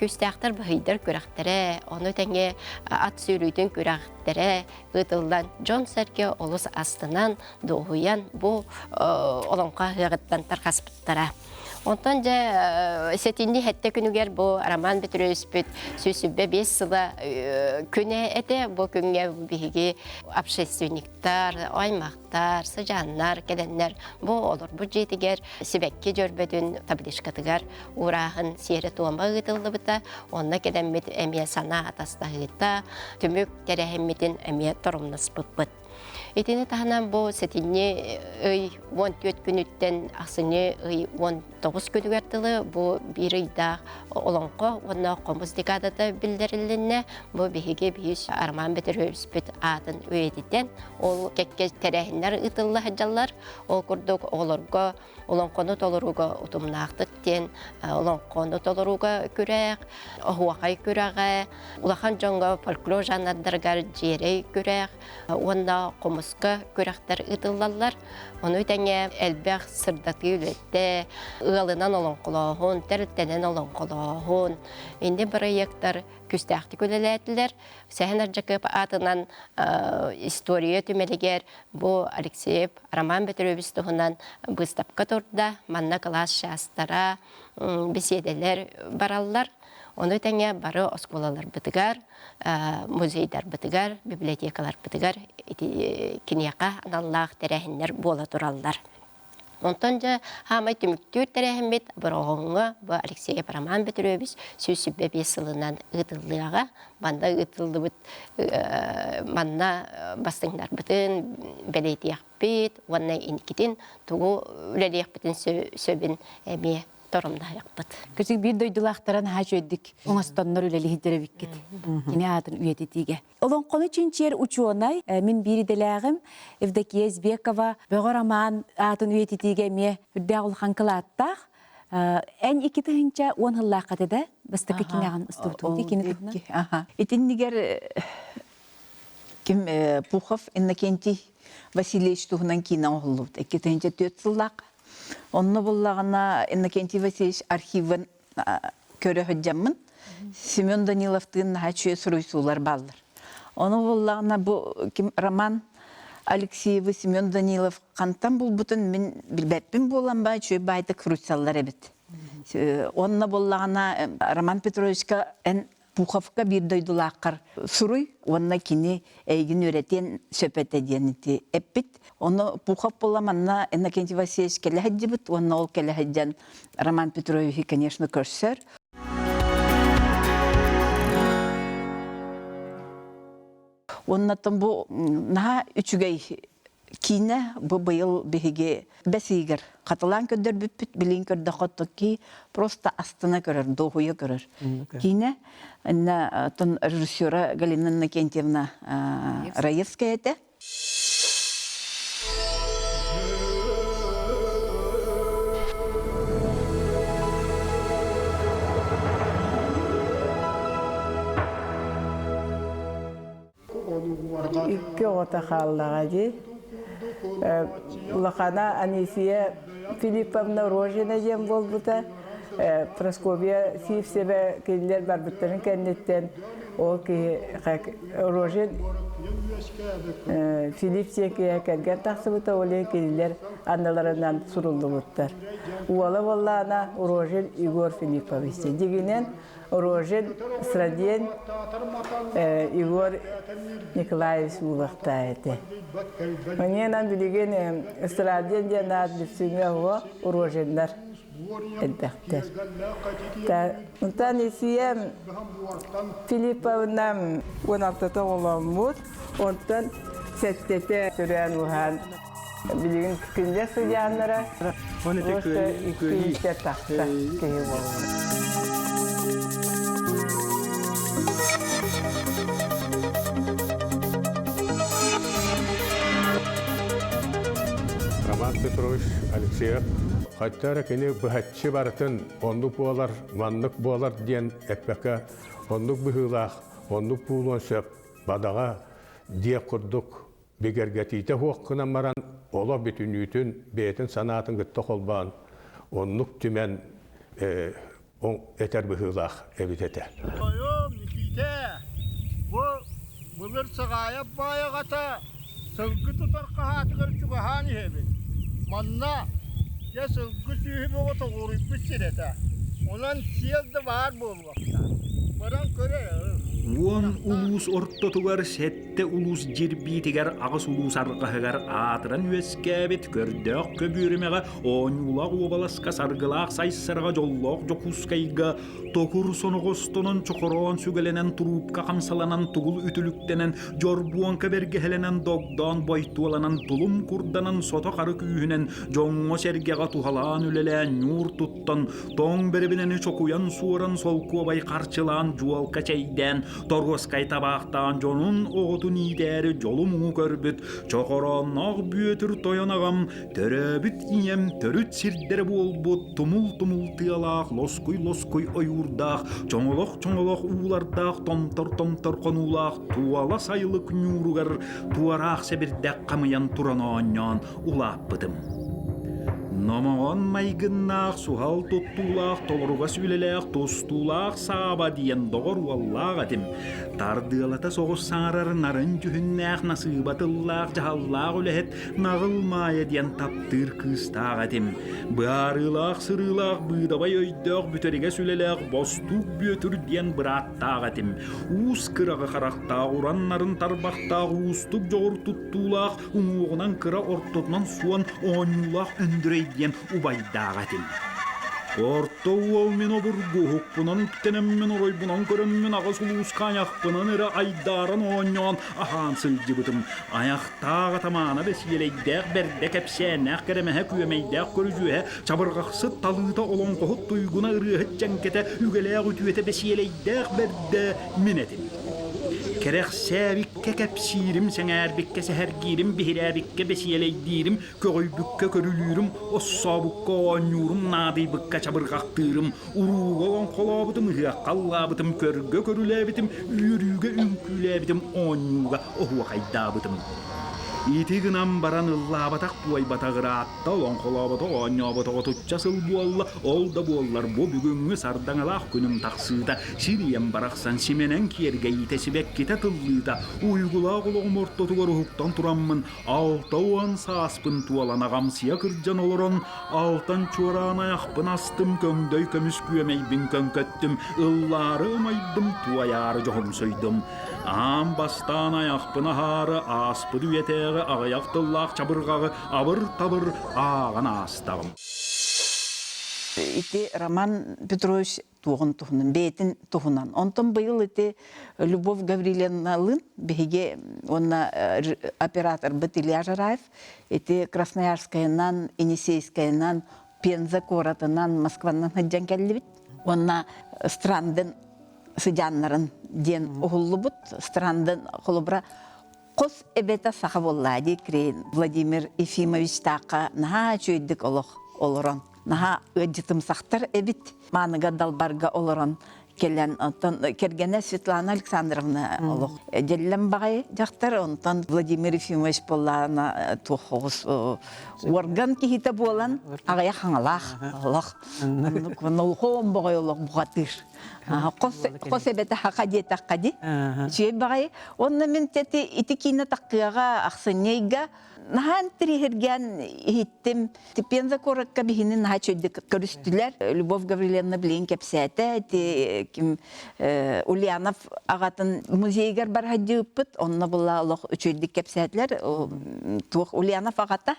күстәктер быхыйдыр күрәхтере, оны тәңе ат сүйрүйтін күрәхтере, ытылдан Джон Сәрке олус астынан доғуя бу олонқа хыгыттан тарқаспыттара. Онтан же сетинди хетте күнүгер бу Роман Петрович сүсүббе 5 сыла күнө эте бу күнгө биги общественниктар, аймактар, сыжаннар, келеннер бу олор бу жетигер сибекке жөрбөдүн табличкатыгар урахын сире туомба гытылдыбыта, онна келеммит эмие сана атастагыта, түмүк терехеммитин эмие торумнаспыппыт. Итини таханан бу сетинне 14 күнүттен асыны 19 күнүгер тылы бу бир ыйда олонко онна комуз декадата билдирилинне бу биһиге бийиш Арман Петрович атын өйедитен ол кекке терехиннер ытылла хаджаллар ол курдук олорго олонкону толоруга утумнаактык тен олонкону толоруга күрәк хуакай күрәгә улахан жонго фольклор жанрдаргар жерей күрәк онна комуска күрәктер ытыллалар оны тәңе элбәх сырдаты үлетте ылынан олонколоһун терттенен олонколоһун инде проекттар күстәхти күләләтләр сәһәнәр җакып атынан история түмәлегер бу Алексеев Роман Петрович туһунан выставка турда манна класс шастара беседалар бараллар оны тәңе бары осколалар битигар музейдар битигар библиотекалар битигар кинияка аналлах терәһеннәр була тураллар. Онтон же хамай түмүктүр терәһембит бұрғыңы бу Алексеев Роман Петрович сүсүббе 5 сылынан ытыллыга банда ытылдыбыт манна бастыңдар бытын белетиях бит ванна инкитин тугу үлелиях битин сөбин эми торумда якпыт. Кызык бир дойдулактаран хажөддик. Оңастаннар үлели хидеребиккет. Кине атын үйететиге. Олонкону чинчер учуонай мен бириделагым Евдокия Избекова Роман атын үйететиге ме үрдәгыл ханкылаттах. Эн 2 тыгынча 10 хыллакатыда бастыкы кинаган устутунди кинетикна. Ага. Итиннигер ким Пухов Иннокентий Васильевич тугунан кина оғылуд. 2 тыгынча 4 сыллак. Онны буллагына Иннокентий Васильевич архивын көрө хөджаммын. Семен Даниловтын хачуе суруйсулар баллар. Оны буллагына бу Роман Алексеев Семен Данилов кантан булбутун мен билбеппин булам ба чуе байды крусаллар эбит. Онны буллагына Роман Петровичка эн Пуховка бир дойдулаккар суруй, онна кини эйгин өретен сөпөт эденити эппит. Оны Пухов боламанна Иннокентий Васильевич келеһэджибит, онна ол келеһэджан Роман Петрович, конечно, көрсөр. Оннатын бу наha үчүгей кине бу быйыл биһиге бесигер каталан көдөр бүппүт билин көрдө хоттоки просто астына көрөр, дохуя көрөр. Кине на тон режиссера Галина Иннокентьевна Раевская эте. Икки ота халлагади. Улахана Анисия Филипповна Рожина дем болбута. Просковья Сивсебе келдер барбыттарын кеннеттен. Ол ки Рожин Филипп Секея келген тақсыбыта оле келілер анналарынан сурулды бұттар. Уалы боллана Урожин Игорь Филиппович. Дегенен Урожин Сраден Игорь Николаевич улықта әді. Оненан білеген Сраден де над бітсіңе о Урожиндар әддәқтер. Онтан есием Филипповнам 16-та olan бұд. Ondan settete süren uhan bilgin künde sıcanlara işte 200 taksa keyi olur. Роман Петрович Алексеев Хаттара кені бұхатчы барытын ондық болар, мандық болар ден әппәкі ондық бұхылақ, ондық бұлуан сөп бадаға дия құрдық бегергетейті хоққынан маран ола бүтін үйтін бетін санатын күтті қолбан ондық түмен әтер бұхылақ әбітеті. Oyum Nikite, bu sığayap bayağata, sılgı tutar kahatıgır çubahani hebi. Manna, ya sılgı sühü boğata uğruyup bitsinete. Olan siyazda var bu vakta. Baran köre Уон улус ортотугар сетте улус жирбитигер агыс улус аргахыгар атыран үескәбет көрдөк көбүрүмеге оңулак обаласка саргылак сайсырга жоллок жокускайга токур соногостонун чокорон сүгеленен трубка камсаланан тугул ütүлүктенен жорбуон кебергехеленен догдон бойтуаланан тулум курданан сото кары күйүнен жоңго сергега тухалаан үлелен нур туттан тоң беребинен чокуян сууран солкуобай карчылаан жуалка чейден Торгоскай табақтан жонун оғытын идәрі жолуму көрбіт, чоқорон ақ бүйетір тоянағам, төрөбіт ием төрүт сирдері болбыт, тумул тыялақ, лоскуй ойурдақ, чоңолық улардақ, томтор қонулақ, туала сайылық нюругар, туарақ себірдәк қамыян турананнан улап бітім. Номоон майгыннақ, сухал туттулақ, толыруға сүйлелек, тостулақ, саба диен доғыр уаллақ атым. Тардылата соғыз саңарар нарын жүхіннәқ, насыбатыллақ, жағаллақ үләхет, нағылмайы диен таптыр кыстақ атым. Барылақ, сырылақ, бұйдабай өйдіқ, бүтеріге сүйлелек, бостук бөтір диен бұраттақ атым. Уыз кырағы қарақтақ, ураннарын тарбақтақ, уыстық жоғыр туттулақ, ұңуғынан кыра ортотынан суан оңулақ өндірей диен убайдағатым. Орто ол мен обыргу хукпунан үктенем мен оройбунан көрем мен ағыз улуыз қаяқпынан әрі айдарын оңнан ахан сылжыбытым. Аяқтағы тамана бәсиелейдәқ бәрді кәпсәнәқ кәрімәхә күйемейдәқ көрізуе чабырғақсы талыта олон қоғыт тұйгуна ұрығыт жәнкеті үгеләқ үтуеті бәсиелейдәқ бәрді минетім. Kerek səbikke kəpsirim, səngərbikке səhərgirim, bihirəbikке besiyeleydirim, köğüybükke körülürüm, ossabukka oğanyurum, nadibikka çabırqaqtırım, uruğa on kolabıtım, hıqqallabıtım, körgö körüləbitim, yürüge ünküləbitim, oğanyuğa ohuğa qaydabıtım. İtiğinam baran ıllabatak buay batağıratta olan kolabata oğanyabata otutçasıl bualla, ol da buallar bu bugüngü sardanalaq günüm taqsıda, siriyem baraksan simenen kierge itesibek kite tıllıda, uygula kulağım ortotugar huktan turamın, alta oğan saaspın tualan ağam siya kırcan oloron, altan çuaran ayakpın astım, kömdöy kömüs güyemeybin könköttüm, ıllarım aydım tuayarı johum söydüm. Am bastan ayakpın aharı, aspı düyeteği, ağayaktılлақ çabırgağı, abır tabır ağan astağım. Ити Роман Петрович туғын туғынан, бейтін туғынан. Онтан бұйыл ити Любовь Гаврилевна Лын, беге онна оператор бұт Илья Жараев, ити Красноярскайынан, Енисейскайынан, Пенза коратынан, Москванан хаджан кәлі бит. Онна страндын сыджаннарын ден ұғылы бұт, страндын құлыбыра қос әбеті сақа боллади крейін. Владимир Ефимович таққа наға чөйдік олырын. Наға өджітім сақтар әбіт. Маныға далбарға олырын. Кергене Светлана Александровна олық. Желлен бағай жақтар, онтан Владимир Ефимович боллағына туқығыз орган кейті болан, ағая қаңалақ олық. Ол қоғын бағай олық бұғатыр. Қос әбеті хақади таққади. Сүйе бағай. Онна мен тәті иті кейіні таққыға ақсынейға нахан тірихерген хиттім. Типенза коракка бихини наха чөйді көрістілер. Любовь Гаврилевна білейін кәпсәті. Ульянов ағатын музейгер бар хадди үппіт. Онна бұла олық чөйді кәпсәтілер. Туық Ульянов ағата.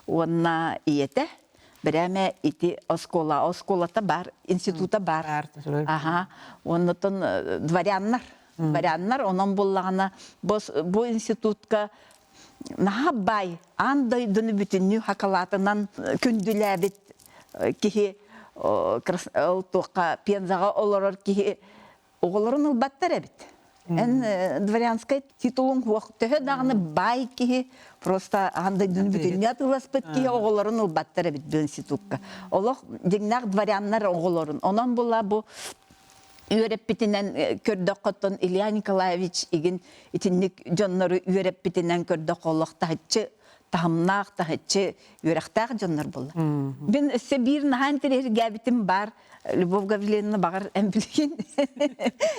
Онна иеті. Бірәме ити осколата бар, института бар. Оннытын дворяннар, онын болағына бұл институтка наға бай, андай дүні бүтінні хақалатынан күнділәбіт кихи пензаға оларар кихи оғыларын ұлбаттар әбіт. Ән дворянскай титулың уақыттығы дағыны бай кихи просто андай дүні бүтінні атыласпыт кихи оғыларын ұлбаттар әбіт бұл институтка. Олық дегнақ дворяннар оғыларын. Онан бола бұл үйереппетінен көрдіқоттын Илья Николаевич егін итіннік жонлары үйереппетінен көрдіқ олық тағытчы тағымнақ, тағытчы үйерақтақ жонлар болды. Мен өсі бір нахан тірер гәбітім бар. Любовь Гаврилевна бағар әмбілген.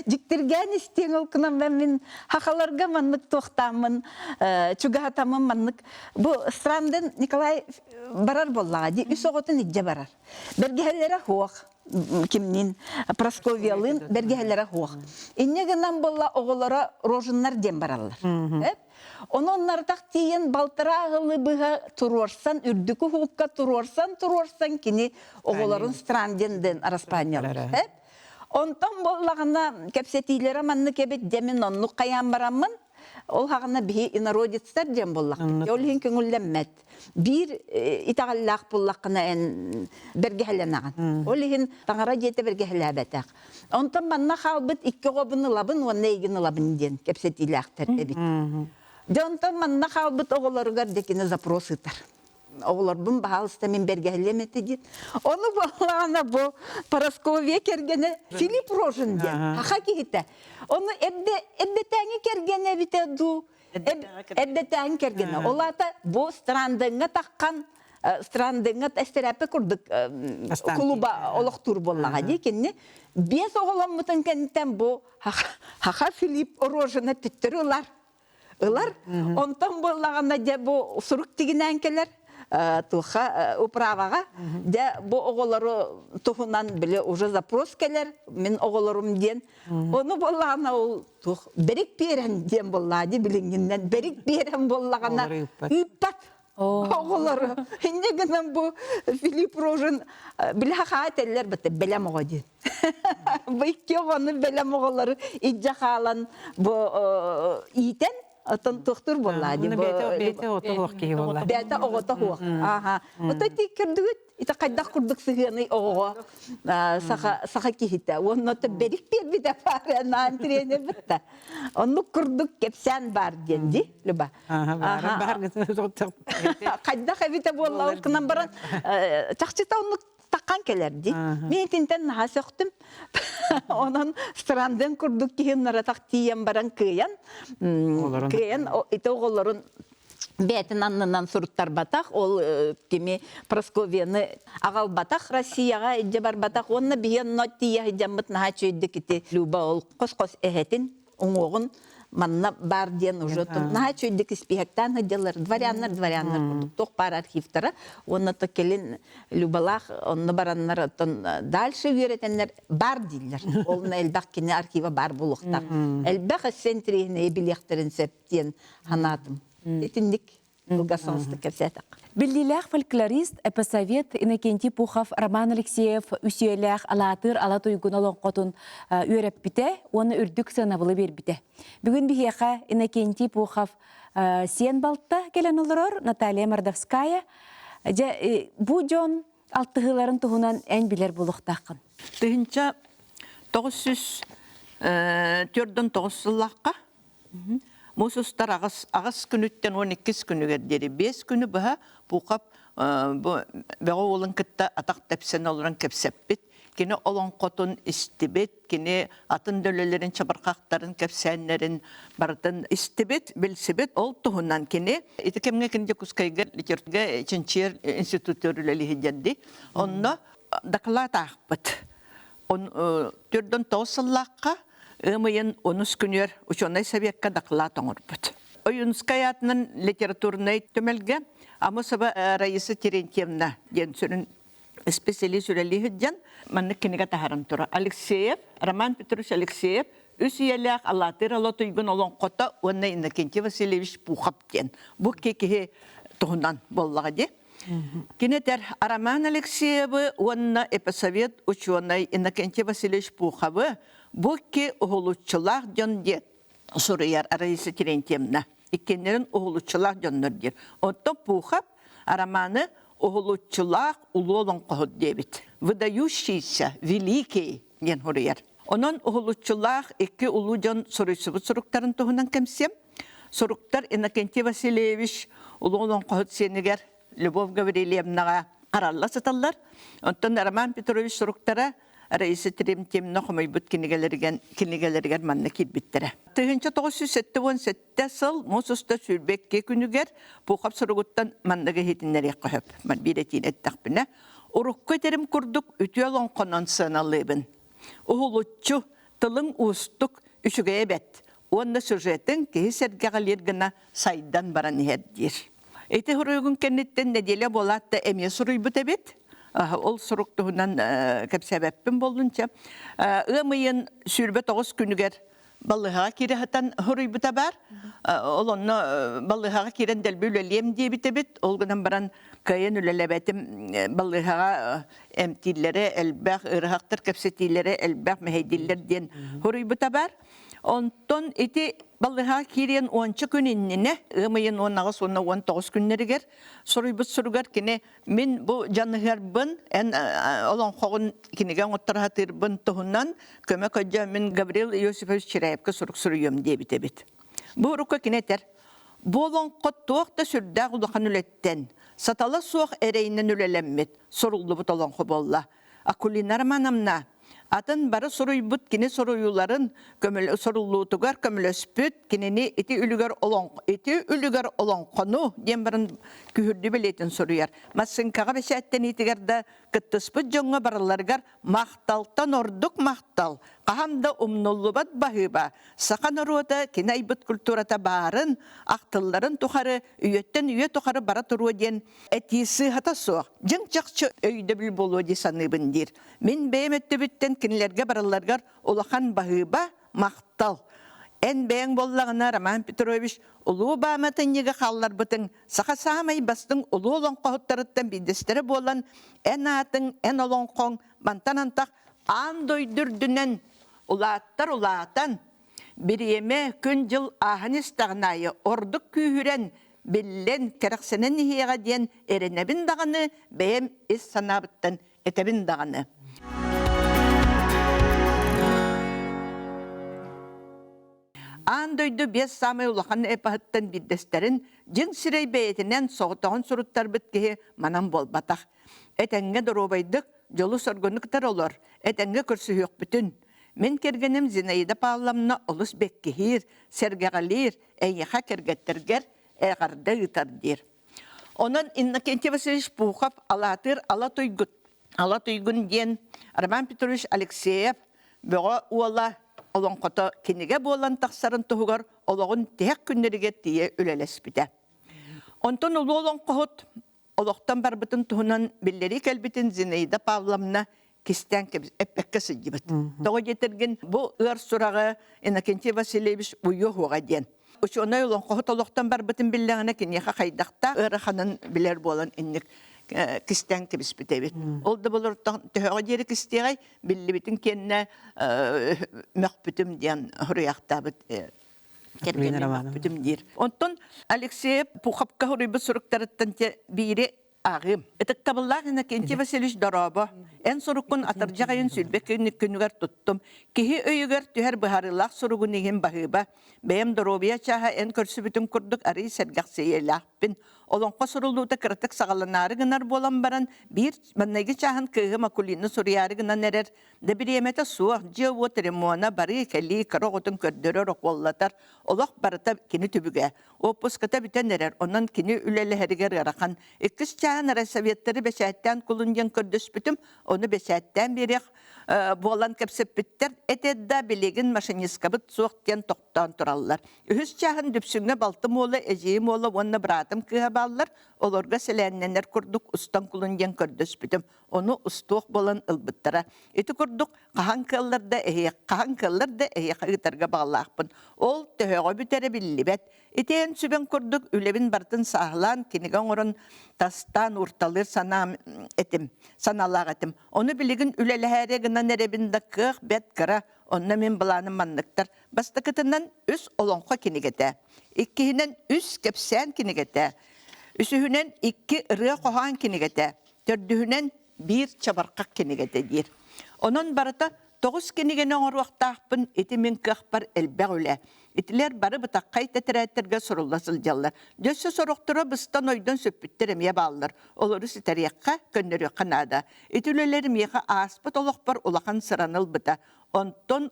Жіктірген істен олқынан мен хақаларға маннық тоқтамын, чуғатамын маннық. Бұл страндан Николай барар боллаға, үс оғытын идже барар. Бергелері хоқ. Кимнин Просковиялын бергелері хоқ. Иннегінен болла оғылары рожынлар дем баралар. Ононнардақ тиен балтырағылы бұға тұрорсан, үрдікі хуққа тұрорсан кені оғыларын странденден араспаниялар. Онтан боллағына кәпсетейлері манны кәбет демен онны қаян барамын, ол хағына бі инародецтер дем боллақ. Олхен көңілләммәт. Bir itağallaq bullaqına en bergehellenağın. Olhin tangara jete bergehelabetaq. Ondan manna xalbit ikki qobunu labın wa neygini labın den kepsetilaqtar ebit. Jontan manna xalbit oğlargar dekine zaпрос itar. Oğlar bun bahalsta men bergehellemeti dit. Onu ballağına bu Paraskovya kergene Filip Rojin den. Haqa kihite. Onu edde tani kergene bite du. Эббетен кергене. Олата бу страндыңга таккан страндыңга эстерапе курдук клуба олохтур боллага декенне. Бес оголом мутан кенттен бу хаха Филипп Рожина титтер Илар онтан боллаганда де бу сурук тигинен келер. Туха управага де бу оголору тухунан биле уже запрос келер мен оголорум ден onu боллагана ол тух берик берен ден боллади билингинден берик берен боллагана ыппат оголору иннегенен бу Филипп Рожин биле хателлер бите белем оди бийке оны белем оголору иджахалан бу итен Атын тоқтыр боллади. Бете отоқ кей болла. Бете оғота Аха. Ота текірдігіт. Ита қайдақ күрдік сығыны оға. Сақа кейті. Оны ота берік бербіде бары. Наан трене бітті. Оны күрдік кепсен бар денді. Люба. Қайдақ әбіте болла. Олқынан баран. Чақчыта оны таққан келерді. Мен тентен наға сөқтім. Онан странден күрдік кейін наратақ тиен баран күйен. Күйен, ите оғыларын бәтін аннынан сұрыттар батақ. Ол кеме Просковияны ағал батақ Россияға әдде бар батақ. Онына бейен нот тия жамбыт наға чөйді кете. Люба ол қос-қос әхетін, оңоғын манна бар ден уже наға чөйді кеспейектен ғыдылар. Дворяннар күрдік. Тоқ бар архивтары. Оны то келін Любалақ, оны бараннар дальше үйретенлер бар дейлер. Олына әлбәқ кені архива бар болуқтар. Әлбәқ әсен трейіне білектерін сәптен ханатым. Етіндік Илгасонсты кәпсәтіқ. Білділәқ фольклорист, эпосовет Иннокентий Пухов, Роман Алексеев үсиеләқ алатыр алат уйгун олон қотын үйреп біте, оны үрдік сынабылы бер біте. Бүгін бігеға Иннокентий Пухов сен балтта келен олырыр, Наталья Мордовская. Бұ жон алтығыларын тұғынан ән білер болуқтақын. Тыгынча 909 сыллаққа Мусустар ағыз күніттен 12 күнігер дері 5 күні бұға бұқап бұға олың кітті атақ тәпсен олырын кәпсәппет. Кені олың қотын істебет, кені атын дөлелерін чабырқақтарын кәпсәнлерін бардың істебет, білсебет. Ол тұғынан кені. Етікемге кенде күскайға литературға Ченчер институт өрілі хеденді. Онна дақылат ақпыт. түрдөн тоосыллааққа ымыйын онус күнер ученый советка дақла тоңорбут. Оюнская атынан литературный төмелге Амосова Раиса Терентьевна ден сүрін специалист сүрелихиджан манны кенеге тахаран тура. Алексеев, Роман Петрович Алексеев, үс иелек алатыр алатыйгын олон қота онна Иннокентий Васильевич Пухов ден. Бұ кекеге тұғынан боллаға де. Кенетер Роман Алексеевы онна эпосовет ученый Иннокентий Васильевич Пуховы бұ ке ұғылучылақ ден де сұрыяр Раиса Терентьевна. Иккенерін ұғылучылақ ден дер. Отто Пухов Романы ұғылучылақ ұлы олон қоғыд дебіт. Выдающийся, великий ден хұрыяр. Onun uğulutçulaq iki ulucan soruysubut soruktарын tuğunan kemsem. Soruktar Innokentий Васильевич ulu olan qohut seniger Любовь Гаврилевнаға qararla satallar. Ondan Роман Петрович soruktara Раиса Терентьевна xumay-but kinigелерген manna kilbittire. 1977 сыл Мосуста sürbekke күнігер Пухов soruguttan mannaga hetinleri qohып. Man biretin ettaqbine. Urukka terim kurduk ütü olan qonan sanalıbın. Уғылутчу тылың ұстық үшіге әбет. Онда сюжетін кейі сәргеғалер гына сайдан баран әддер. Әйті ғырығын кәнеттен неделе болатты әме сұруй бұт әбет. Ол сұруқтығынан кәпсәбәппін болынша. Үмейін сүрбе 9 күнігер балыға кері хатан ғырый бұта бар. Ол оны балыға керен дәлбі үлелем дей біт әбет. Ол ғынан баран кайын үлелебетім балыға әмтиллері әлбәқ, ұрғақтыр кәпсетилері әлбәқ мәйдиллер ден ғырый бұта бар. Онтон эти балыға керен 10 күнініне, ұмайын 19 күннерігер, сұрыйбыт сұрғар кене, мен бұл жанығар бұн, олон қоғын кенеген оттарғатыр бұн тұғынан, көмек өджа мен Гаврил Иосифович Чераевка сұрық сұрыйым дебіт әбет. Бұл ұрыққа кенетер, болон қот туақта сүрдәғ ұлыған үлеттен, саталы суақ әрейінен үлелеммет, сұрылды бұт олон қоболла. Акулинар манамна, атын бары соруйбут кини соруюларын сорулуутугар көмөлөспүт кинени ити үлүгөр олон кону дем барын күһүрдү белетин соруяр. Массынкага бешеттен итигерде кыттыспыт жоңго бараларгар макталтан ордук мактал. Кахамда умнуллубат бахыба. Сакан оруота кинайбыт культурата барын, актылларын тухары, үйөттен үйө тухары бара туруу ден этиси хата соқ. Жың жакчы өйдө бил болуу ди саныбын дир. Мен бейметтебиттен кинилерге бараларгар улахан бахыба мактал. Эн бэң боллағына Роман Петрович улуу бааматын еге қаллар бұтын сақа самай бастың улуу олон қоғыттарыттан бидестері болан эн атын, эн олон қоң бантан-антақ ан дойдүрдүнен улааттан бириеме күн жыл ахын истағынайы ордық күйірен біллен керақсенен ехеға ден эренебін дағаны бәйім ес санабыттан етебін дағаны. Андойду бес самай улахан эпахыттан биддестерин жын сирей бәйетінен соғытағын сұруттар біткеге манан болбатақ. Әтәңге дұробайдық жолу соргонуктар олар, әтәңге көрсі өк бүтін. Мен кергенім Зинаида Павловна олыс бәккехир, сәргеғалир, әйеға кергеттергер, әғарды ұтар дер. Онын Иннокентий Васильевич Пухов алатойгун ден Роман Петрович Алексеев бөға уала олон қота кенеге болан тақсарын тұғығар олығын тек күннеріге тие үлелес біді. Онтон ұлы олон қоғыт олықтан бар бұтын тұғынан білдері кәлбітін Зинаида Павловна кестен әппәкке сыдебіт. Тоғы жетірген бұл өр сұрағы Иннокентий Васильевич ұйы хуға ден. Ученый олон қоғыт олықтан бар бұтын білдеріне кенеға қайдақта өр қанын білер болан іннік кистен кебис битебит. Ол да болор төһөгө жери кистегай биллибитин кенне мөхбүтүм диян хурыяктабыт кергене мөхбүтүм дир. Онтон Алексей Пуховка хурыйбы суруктарыттан бири агым. Этек табыллар Иннокентий Васильевич Доробо. Эн сурукун атаржагайын сүлбеккени күнүгөр туттум. Кихи өйүгөр түһөр быһарылак суругун еген бахыба. Бэм Доробия чаха эн көрсүбүтүн курдук ари сергаксыйелахпин. Олонқа сурулуыта кыртык сағаланары гынар болан баран бир маннайгы чахын кыгы макулины сурьяры гынан әрер. Да биремете суақ жеу ремуана бары кәли кыроготын көрдөрөр оқуаллатар. Олақ барыта кені түбіге. Опуската бітен әрер. Онан кені үлелі әрігер ғарақан. Иккіс чахын райсоветтері бәшәттен кулынден көрдөс бүтім. Onu beşetten berek boğalan kepseppitter etedda bilegen maşinistkabyt soğukten toktan turallar. Ühüs çağın düpsüňne baltym ola, ejeyim ola, onna bıratım kıha ballar. Olorga selennenler kurduk ustan kulunjen kördöspütüm. Onu ustuq bolan ılbıttara. Eti kurduk kahan kıllarda ehek ıtarga bağlaqpın. Ol töhögö bütere billibet. Eteyen süben kurduk ülebin bartın sahlan kinigen orun tastan urtalır sanalaq etim. Onu biligin ülelehäre gına nerebinde kıh bet kıra. Onna men bulanın manlıktar. Bastakıtından üs olonqa kinigete. İkkihinen üs kepsen kinigete. Üsühünen 2 ırığa kohan kinigete. Tördühünen 1 çabarqaq kinigete dir. Onun barata 9 kinigene oruaqtaqpın eti min kıqpar elbaq üle. Etiler barı bıtaqqay teteretterge sorullasıl jallar. Dössü soruqtura bıstan oydan söppütteremeye bağlılar. Oluru sitariyakka könnörü kanada. Etülelerim yeqa aspıt oloqpar ulaqan sıranıl bıta. Onton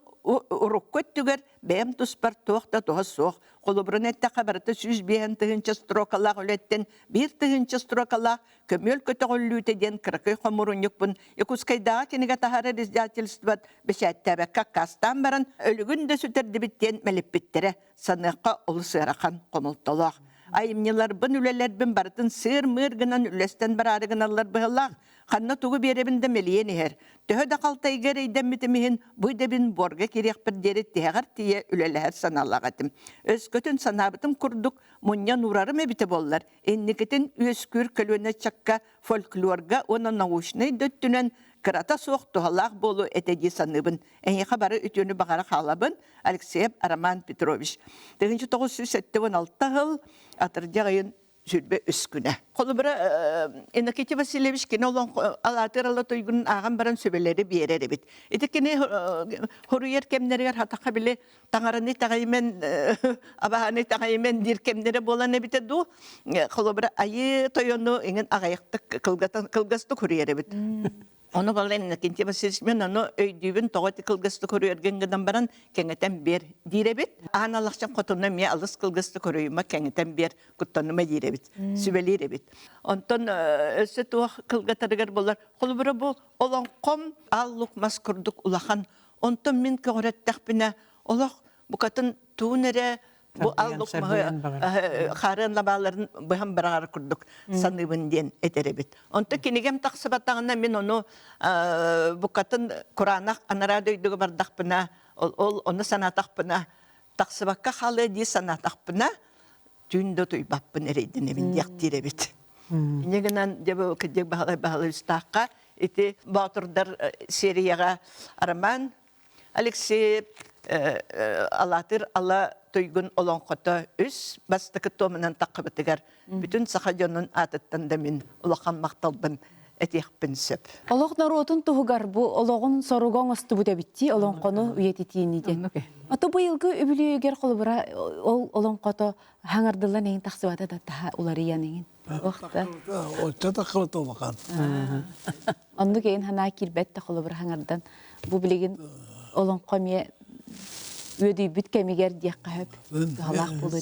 urukköt tüger bäm tuspar toqta toha soq. Qolubran ette qabarata 100 tığınca strokalaqületten 1 tığınca strokalaq kömöl kötögöllüte den kırkıy qomurun yukpun. Yakuskaydağa keniga tahara rezdatilstvat beşättabakka kastan baran ölügün de süterdi bitten melippitere sanıqqa olu sıraqan qomultolaq. Ayımnılar bın üleler bin barıtın sığır mığır gınan ülesten bararı gınallar bıhılaq. Xanna tuğu berebinde meliyen iher. Töhö da qaltay gereyden mitimihin buyda bin borga kirek bir deri teğer tiye üleleher sanallağatım. Özkötün sanabıtım kurduk munya nurarım ebite bollar. Ennikitin üskür kölüne çakka folklorga ona nauşnay döttünen kırata soğuk tuhalaq bolu etedi sanıbın. Eni xabarı ütünü bağara xalabın Alexey Araman Petrovich. 1916 yıl atırcağın Zülbe üsküne. Kolubra Enakiti Vasilievich kine olan alatır ala toygunun ağam baran söbeleri bir yere bit. Eti kine horuyer kemneriger hataka bile tangarani tagaymen abahani tagaymen dir kemnere bolan bite du. Kolubra ayı toyonu ingen ağayakta kılgastı horuyere bit. Onu galen Enakiti Vasilievich men onu öydübün toğati kılgastı horuyergen gıdan baran kengeten bir dire bit. Analakçan kotunna miye alыс kılgastı horuyuma kengeten bir kuttanıma dire bit. Sübeli bit. Ondan öse tuğ kılgatarıgar bolar. Kolubra bu olan kom alluk maskurduk ulahan. Ondan min kağırettak bine olaq bu katın tuğnere bu alluk xarın labaların bıham bıragar kurduk sanıbın diyen eterebit. Ondan kinigem taksıbatağına min onu bu katın Kur'anak anara döydüğü bardak bine onu sanatak bine taksıbakka halı diye sanatak bine tündü tuybapın ereydin evin yaktirebit. Negenen jabo kejek bahala üstaqqa iti baturdar seriyaga araman Alexey alatır ala toygun olan kota üs bastakı tomunan taqıbıtıgar bütün sahajonun atıttan da min ulaqan maqtalbın etiyakpın söp. Олох наротун туһугар бу ологун соругоң астыбы дебитти олонкону үйетитииниден. Ото быйылгы үбүлүгер колбура ол олонкото хаңардылан эң таксыбата да таха уларыян эңин. Охта. Отча тақылы толған. Онду кейин хана кирбетте колбура хаңардан бу билеген олонко ме өдөй бүт кемигер диякка хөп. Халак болду.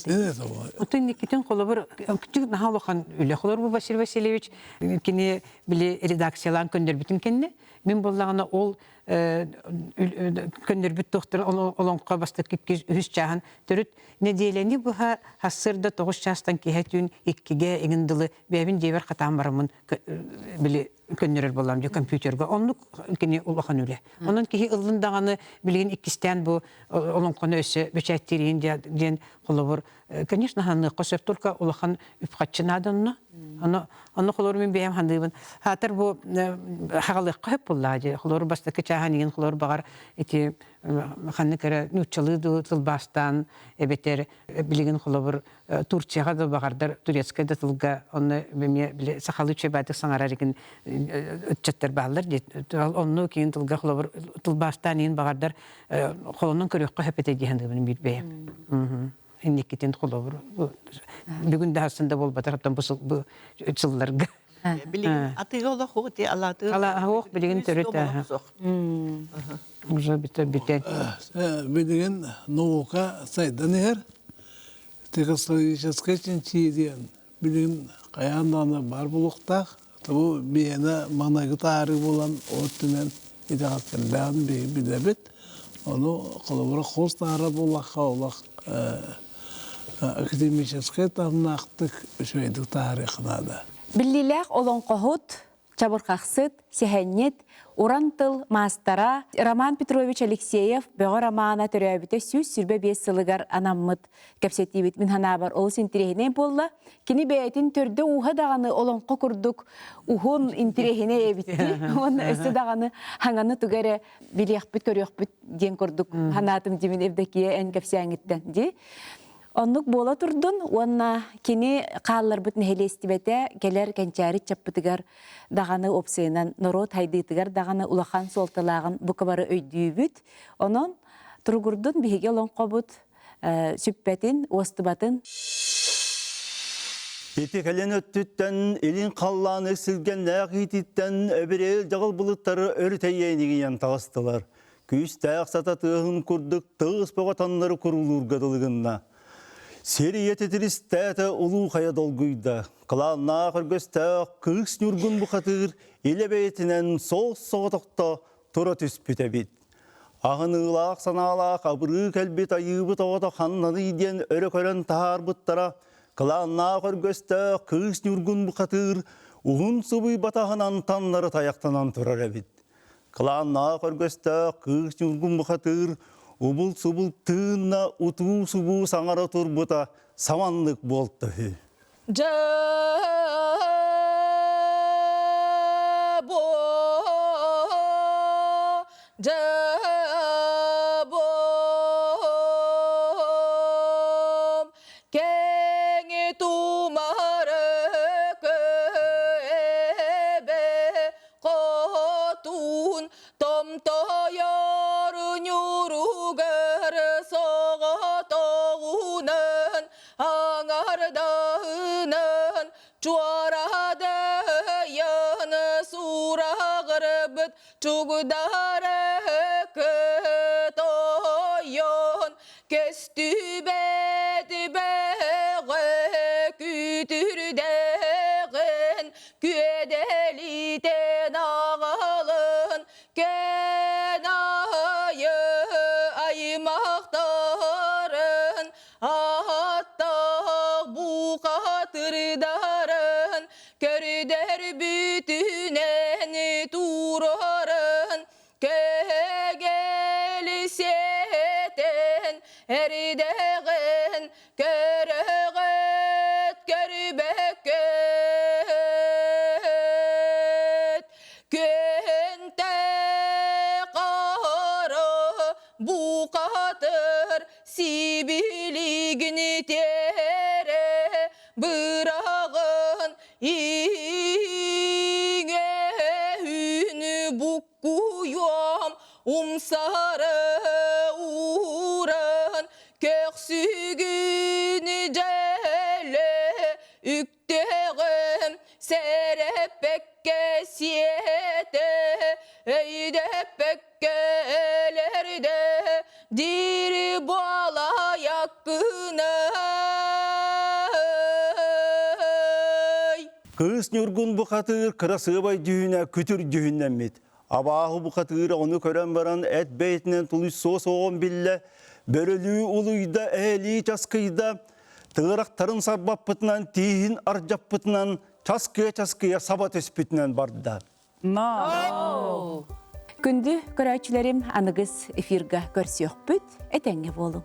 Отын никитин колобур küçük nahalıqan üle xolor bu Vasil Vasilievich kini bile redaksiyalan köndürбүтүн kenne. Min bollağına ol köndürбүт doktor olonqa bastık 200 çağın törüt ne diyeleni bu hasırda 9 çastan kihetün 2'ge egindilı bebin jeber xatan barımın bile köndürür bolam jo kompüterge onluk kini ulaqan üle. Onun ki ıllındağını bilgin ikisten bu olonqаны öse beçettirin diyen kolobur. Конечно, hanı qosep tulka ulaqan üpqatçınadanna. Onu xolor min beyem handыбын. Hatır bu haqalıqqa hep bolladı. Xolor bastakı çahanigin xolor bağar eti xanны kere nutçalıdı tılbastan ebeter bilgin xolor Turkiyaga da bağardar Turetskaya da tılga onu bime bile saxalı çebadı sanararigin ötçetler bağlar. Onu keyin tılga xolor tılbastan yin bağardar xolonun körüqqa hep etedi handыбын bir beyem. Ennikitin xolor. Bugün de aslında bolbatar haptan bu çıllarga. Bilin atığı ola hoğuti alatı. Ala hoğ bilgin törüt. Уже biten. Bilgin nаука saydan her. Teknolojik için diyen bilgin kayandan var buluqtaq. Bu bir yana managı tarih bulan ottunen idakatlardan bir de bit. Onu kolabora koz tarih bulakka olak akademический tamnaqtık şöydik tarihına da. Биллилээх олон қохут, чабырқақсыт, сехеннет, урантыл, мастара, Роман Петрович Алексеев, бөғі романа төрәбіті сүз сүрбе бес сылығар анаммыт кәпсетибит мин ханабар ол синтерехіне болла. Кені бәйтін түрді уға дағаны олон қоқырдық, уғын интерехіне ебітті. Он өсті дағаны хаңаны түгәрі білеқпіт, көріқпіт ден көрдік. Ханатым демін евдекие ән кәпсияңыттен де. Оннук бола турдун, онна кини қаллар бүтін хелестібете келер кәнчәрі чаппытыгар дағаны опсыйынан норот хайдыйтыгар дағаны улахан солталағын бұқыбары өйдүй бүт. Онон тұргурдун бігеге олон қобыт сүппетін, остыбатын. Еті кәлен өттіттен, елін қалланы сілген нәғитіттен өбірел жағыл бұлыттары өртейенігіен тағыстылар. Күйіс тәқ сата тұғын күрдік тұғыс боғатанлары күрулur ғадылығынна. Сері ететіріс тәті ұлу қая долгүйді. Қыланна қыргөстәқ қыз нүргін бұқатыр, елі бәйтінен сол соғытықта тұра түспіті бит. Ағынылақ саналақ абыры кәлбет айыбыт оғыта қаннаны иден өрі көрін тағар бұттара. Қыланна қыргөстәқ қыз нүргін бұқатыр, ұғын сұбый батағынан танлары таяқтанан тұрар әбит. Қыланна қыргөстәқ қыз нүргін бұқатыр, убул-субул тыынна утуу-субуу саңара турбута саманлык болтты. Kız nürgün bu katır kırasıbay düğüne kütür düğünlenmit. Abahı bu katır onu kören varan et beytinden tuluş soğun bille. Börülü uluyda ehli çaskıyda. Tığıraktarın sabap pıtınan tihin arcap pıtınan çaskıya sabat espitinden bardı. Күнді көрәчілерім анығыз эфирға көрсіөк бүт, әтәңе болу.